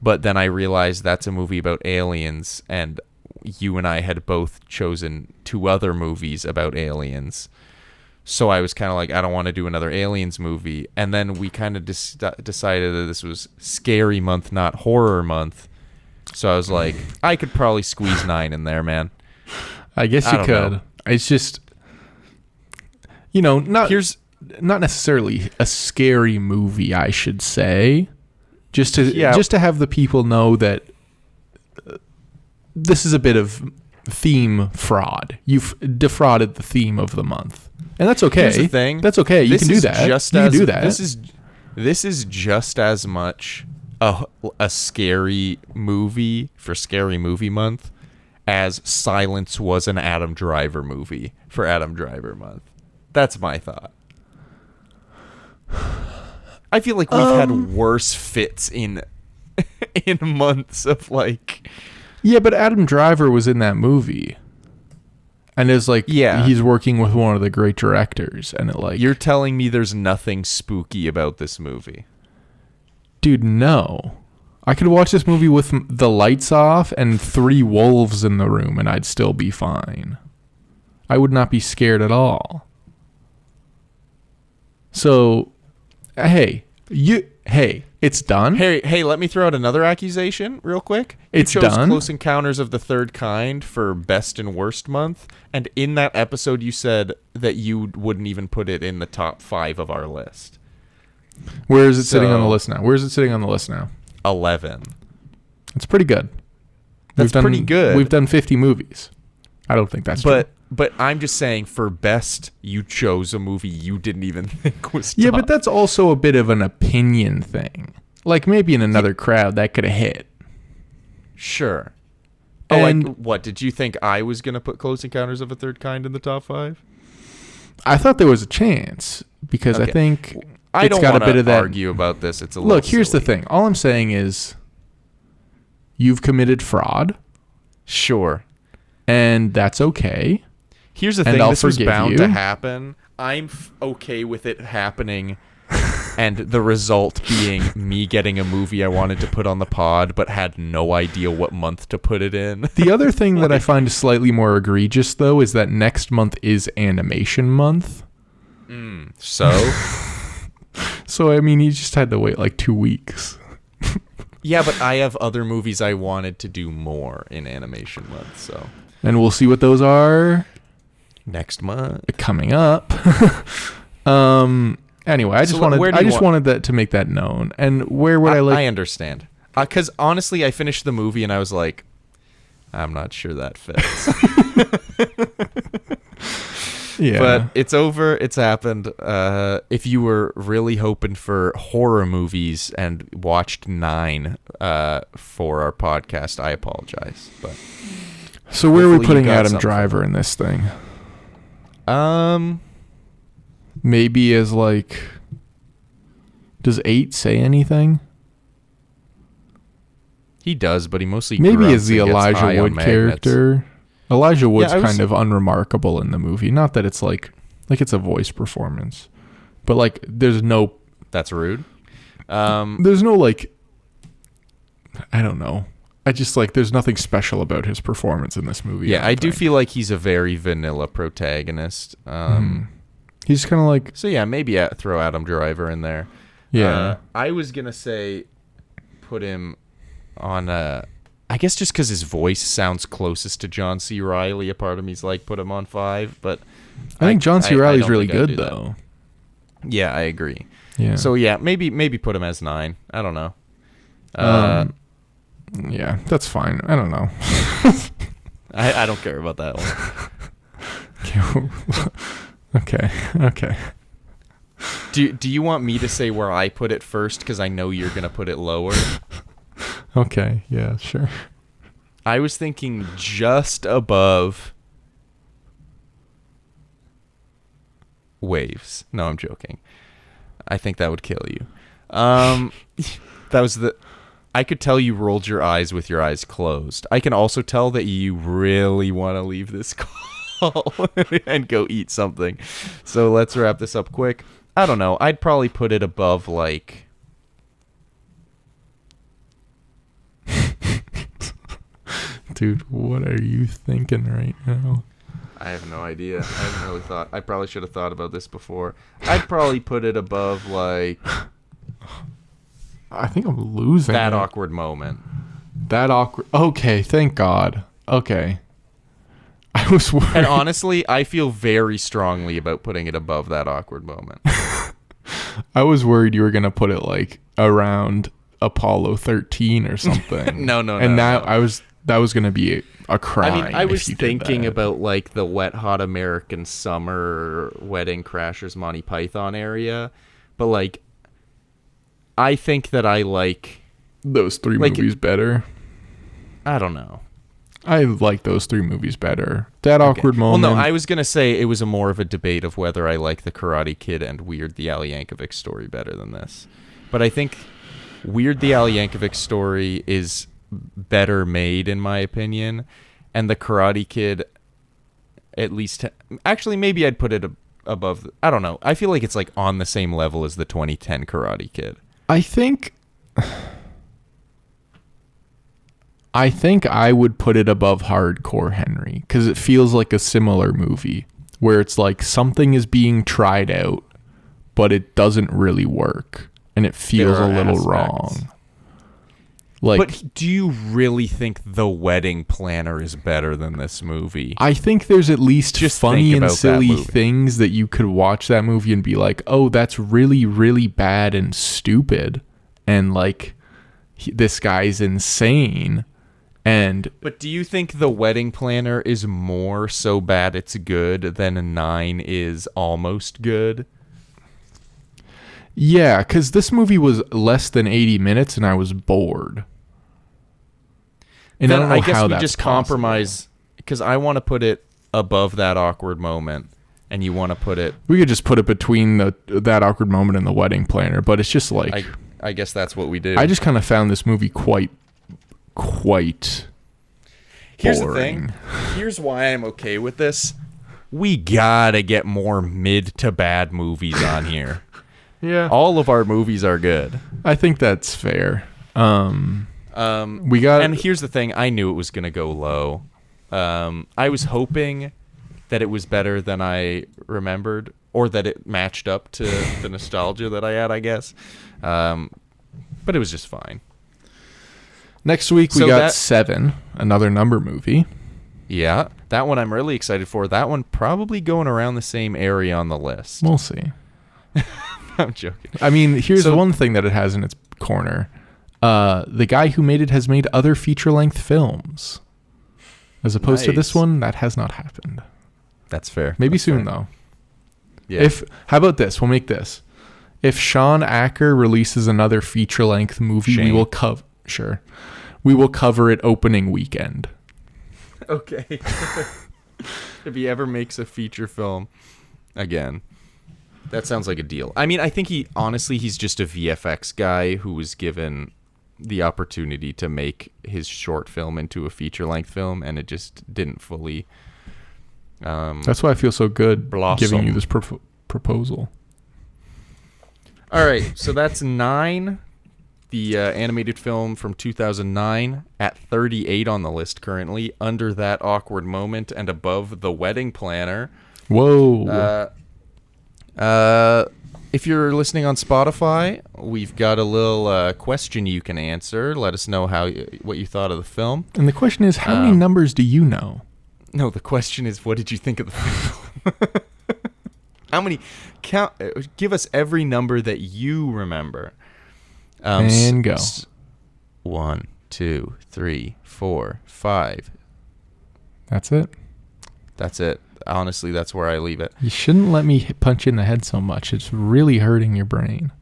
Speaker 2: but then I realized that's a movie about aliens, and you and I had both chosen 2 other movies about aliens. So I was kind of like, I don't want to do another aliens movie. And then we kind of decided that this was scary month, not horror month. So I was like, I could probably squeeze 9 in there, man.
Speaker 3: I guess you could. Know. It's just, not necessarily a scary movie, I should say. Just to have the people know that this is a bit of theme fraud. You've defrauded the theme of the month. And that's okay.
Speaker 2: Here's the thing.
Speaker 3: That's okay. You can do that. You can do that.
Speaker 2: This is just as much a scary movie for Scary Movie Month as Silence was an Adam Driver movie for Adam Driver Month. That's my thought. I feel like we've had worse fits in months of like...
Speaker 3: Yeah, but Adam Driver was in that movie. And it's like, he's working with one of the great directors. And it like...
Speaker 2: You're telling me there's nothing spooky about this movie?
Speaker 3: Dude, no. I could watch this movie with the lights off and 3 wolves in the room and I'd still be fine. I would not be scared at all. So, hey, it's done.
Speaker 2: Hey, let me throw out another accusation real quick.
Speaker 3: It's
Speaker 2: you chose
Speaker 3: done.
Speaker 2: Close Encounters of the Third Kind for best and worst month, and in that episode you said that you wouldn't even put it in the top 5 of our list.
Speaker 3: Where is it sitting on the list now?
Speaker 2: 11.
Speaker 3: It's pretty good.
Speaker 2: That's pretty good.
Speaker 3: We've done 50 movies. I don't think that's true.
Speaker 2: But I'm just saying, for best, you chose a movie you didn't even think was top.
Speaker 3: Yeah, but that's also a bit of an opinion thing. Like, maybe in another crowd, that could have hit.
Speaker 2: Sure.
Speaker 3: And
Speaker 2: what, did you think I was going to put Close Encounters of a Third Kind in the top 5?
Speaker 3: I thought there was a chance, because I think
Speaker 2: I don't
Speaker 3: got a bit of that.
Speaker 2: Argue about this. It's a little
Speaker 3: Look, here's
Speaker 2: silly.
Speaker 3: the thing. All I'm saying is, you've committed fraud.
Speaker 2: Sure.
Speaker 3: And that's okay.
Speaker 2: Here's the thing, this was bound to happen. I'm okay with it happening and the result being me getting a movie I wanted to put on the pod but had no idea what month to put it in.
Speaker 3: The other thing that I find slightly more egregious, though, is that next month is animation month.
Speaker 2: So?
Speaker 3: So, I mean, you just had to wait like 2 weeks.
Speaker 2: Yeah, but I have other movies I wanted to do more in animation month, so...
Speaker 3: And we'll see what those are...
Speaker 2: next month
Speaker 3: coming up. Anyway, I just wanted that to make that known. And where would I like?
Speaker 2: I understand, because honestly, I finished the movie and I was like, I'm not sure that fits.
Speaker 3: Yeah,
Speaker 2: but it's over. It's happened. If you were really hoping for horror movies and watched 9 for our podcast, I apologize. But
Speaker 3: so where are we putting Adam Driver in this thing? Maybe as like, does 8 say anything?
Speaker 2: He does, but he mostly
Speaker 3: maybe as the Elijah Wood character. Elijah Wood's kind of unremarkable in the movie. Not that it's like it's a voice performance, but like there's no.
Speaker 2: That's rude.
Speaker 3: There's no like. I don't know. I just like there's nothing special about his performance in this movie.
Speaker 2: Yeah, I do feel like he's a very vanilla protagonist.
Speaker 3: He's kind of like...
Speaker 2: So yeah, maybe throw Adam Driver in there.
Speaker 3: Yeah.
Speaker 2: I was going to say put him on I guess just because his voice sounds closest to John C. Reilly, a part of me's like put him on 5, but...
Speaker 3: I think John C. Reilly's really good, though.
Speaker 2: Yeah, I agree.
Speaker 3: Yeah.
Speaker 2: So yeah, maybe put him as 9. I don't know.
Speaker 3: Yeah, that's fine. I don't know.
Speaker 2: I don't care about that one.
Speaker 3: Okay.
Speaker 2: Do you want me to say where I put it first? Because I know you're going to put it lower.
Speaker 3: Okay, yeah, sure.
Speaker 2: I was thinking just above Waves. No, I'm joking. I think that would kill you. That was I could tell you rolled your eyes with your eyes closed. I can also tell that you really want to leave this call. alcohol and go eat something. So let's wrap this up quick. I don't know. I'd probably put it above like...
Speaker 3: Dude, what are you thinking right now?
Speaker 2: I have no idea. I haven't really thought. I probably should have thought about this before. I'd probably put it above like...
Speaker 3: I think I'm losing
Speaker 2: That
Speaker 3: it.
Speaker 2: Awkward Moment.
Speaker 3: That awkward. Okay, thank God. Okay. I was worried.
Speaker 2: And honestly, I feel very strongly about putting it above That Awkward Moment.
Speaker 3: I was worried you were gonna put it like around Apollo 13 or something.
Speaker 2: No.
Speaker 3: And that was gonna be a crime.
Speaker 2: I mean, I was
Speaker 3: if you did
Speaker 2: thinking
Speaker 3: that.
Speaker 2: about like the Wet Hot American Summer, Wedding Crashers, Monty Python area, but like, I think that I like
Speaker 3: those three
Speaker 2: like,
Speaker 3: movies better.
Speaker 2: I don't know.
Speaker 3: I like those three movies better. That Awkward Moment.
Speaker 2: Well, no, I was gonna say it was a more of a debate of whether I like the Karate Kid and Weird the Al Yankovic Story better than this, but I think Weird the Al Yankovic Story is better made in my opinion, and the Karate Kid, at least, actually maybe I'd put it above. I don't know. I feel like it's like on the same level as the 2010 Karate Kid.
Speaker 3: I think I would put it above Hardcore Henry because it feels like a similar movie where it's like something is being tried out, but it doesn't really work and it feels a little wrong. Like,
Speaker 2: but do you really think The Wedding Planner is better than this movie?
Speaker 3: I think there's at least
Speaker 2: Just
Speaker 3: funny
Speaker 2: think
Speaker 3: and
Speaker 2: about that
Speaker 3: silly
Speaker 2: movie.
Speaker 3: things that you could watch that movie and be like, oh, that's really, really bad and stupid. And like, this guy's insane.
Speaker 2: But do you think The Wedding Planner is more so bad it's good than 9 is almost good?
Speaker 3: Yeah, because this movie was less than 80 minutes and I was bored. And
Speaker 2: Then
Speaker 3: I don't know
Speaker 2: I guess
Speaker 3: how
Speaker 2: we
Speaker 3: that's
Speaker 2: just
Speaker 3: possible.
Speaker 2: compromise, because I want to put it above That Awkward Moment, and you want to put it...
Speaker 3: We could just put it between That Awkward Moment and The Wedding Planner, but it's just like...
Speaker 2: I guess that's what we do.
Speaker 3: I just kind of found this movie quite
Speaker 2: Here's
Speaker 3: boring.
Speaker 2: the thing. Here's why I'm okay with this. We gotta get more mid to bad movies on here.
Speaker 3: Yeah.
Speaker 2: All of our movies are good.
Speaker 3: I think that's fair. We got...
Speaker 2: And here's the thing. I knew it was gonna go low. I was hoping that it was better than I remembered, or that it matched up to the nostalgia that I had, I guess. But it was just fine.
Speaker 3: Next week we
Speaker 2: So
Speaker 3: got
Speaker 2: that-
Speaker 3: 7, another number movie.
Speaker 2: Yeah, that one I'm really excited for. That one probably going around the same area on the list.
Speaker 3: We'll see.
Speaker 2: I'm joking.
Speaker 3: I mean, here's
Speaker 2: So-
Speaker 3: one thing that it has in its corner. The guy who made it has made other feature-length films. As opposed to this
Speaker 2: Nice.
Speaker 3: one, that has not happened.
Speaker 2: That's fair.
Speaker 3: Maybe
Speaker 2: That's
Speaker 3: soon,
Speaker 2: fair.
Speaker 3: though.
Speaker 2: Yeah.
Speaker 3: How about this? We'll make this. If Sean Acker releases another feature-length movie, we
Speaker 2: Shane.
Speaker 3: will we will cover it opening weekend.
Speaker 2: Okay. If he ever makes a feature film again, that sounds like a deal. I mean, I think he's just a VFX guy who was given the opportunity to make his short film into a feature-length film, and it just didn't fully...
Speaker 3: That's why I feel so good
Speaker 2: Blossom.
Speaker 3: giving you this proposal.
Speaker 2: All right, so that's 9, the animated film from 2009, at 38 on the list currently, under That Awkward Moment and above The Wedding Planner.
Speaker 3: Whoa.
Speaker 2: If you're listening on Spotify, we've got a little question you can answer. Let us know what you thought of the film.
Speaker 3: And the question is, how many numbers do you know?
Speaker 2: No, the question is, what did you think of the film? How many? Give us every number that you remember.
Speaker 3: And go.
Speaker 2: 1, 2, 3, 4, 5.
Speaker 3: That's it.
Speaker 2: That's it. Honestly, that's where I leave it.
Speaker 3: You shouldn't let me punch you in the head so much. It's really hurting your brain.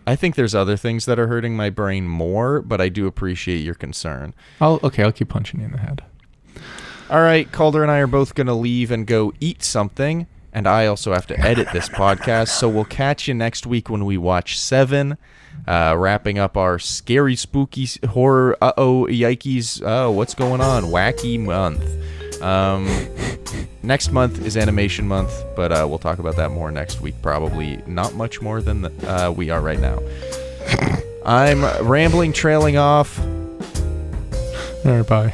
Speaker 2: I think there's other things that are hurting my brain more, but I do appreciate your concern.
Speaker 3: I'll keep punching you in the head.
Speaker 2: All right, Calder and I are both going to leave and go eat something, and I also have to edit this podcast, so we'll catch you next week when we watch 7, wrapping up our scary, spooky, horror, yikes, what's going on, wacky month. Next month is animation month, but we'll talk about that more next week. Probably not much more than we are right now. I'm rambling, trailing off.
Speaker 3: All right, bye.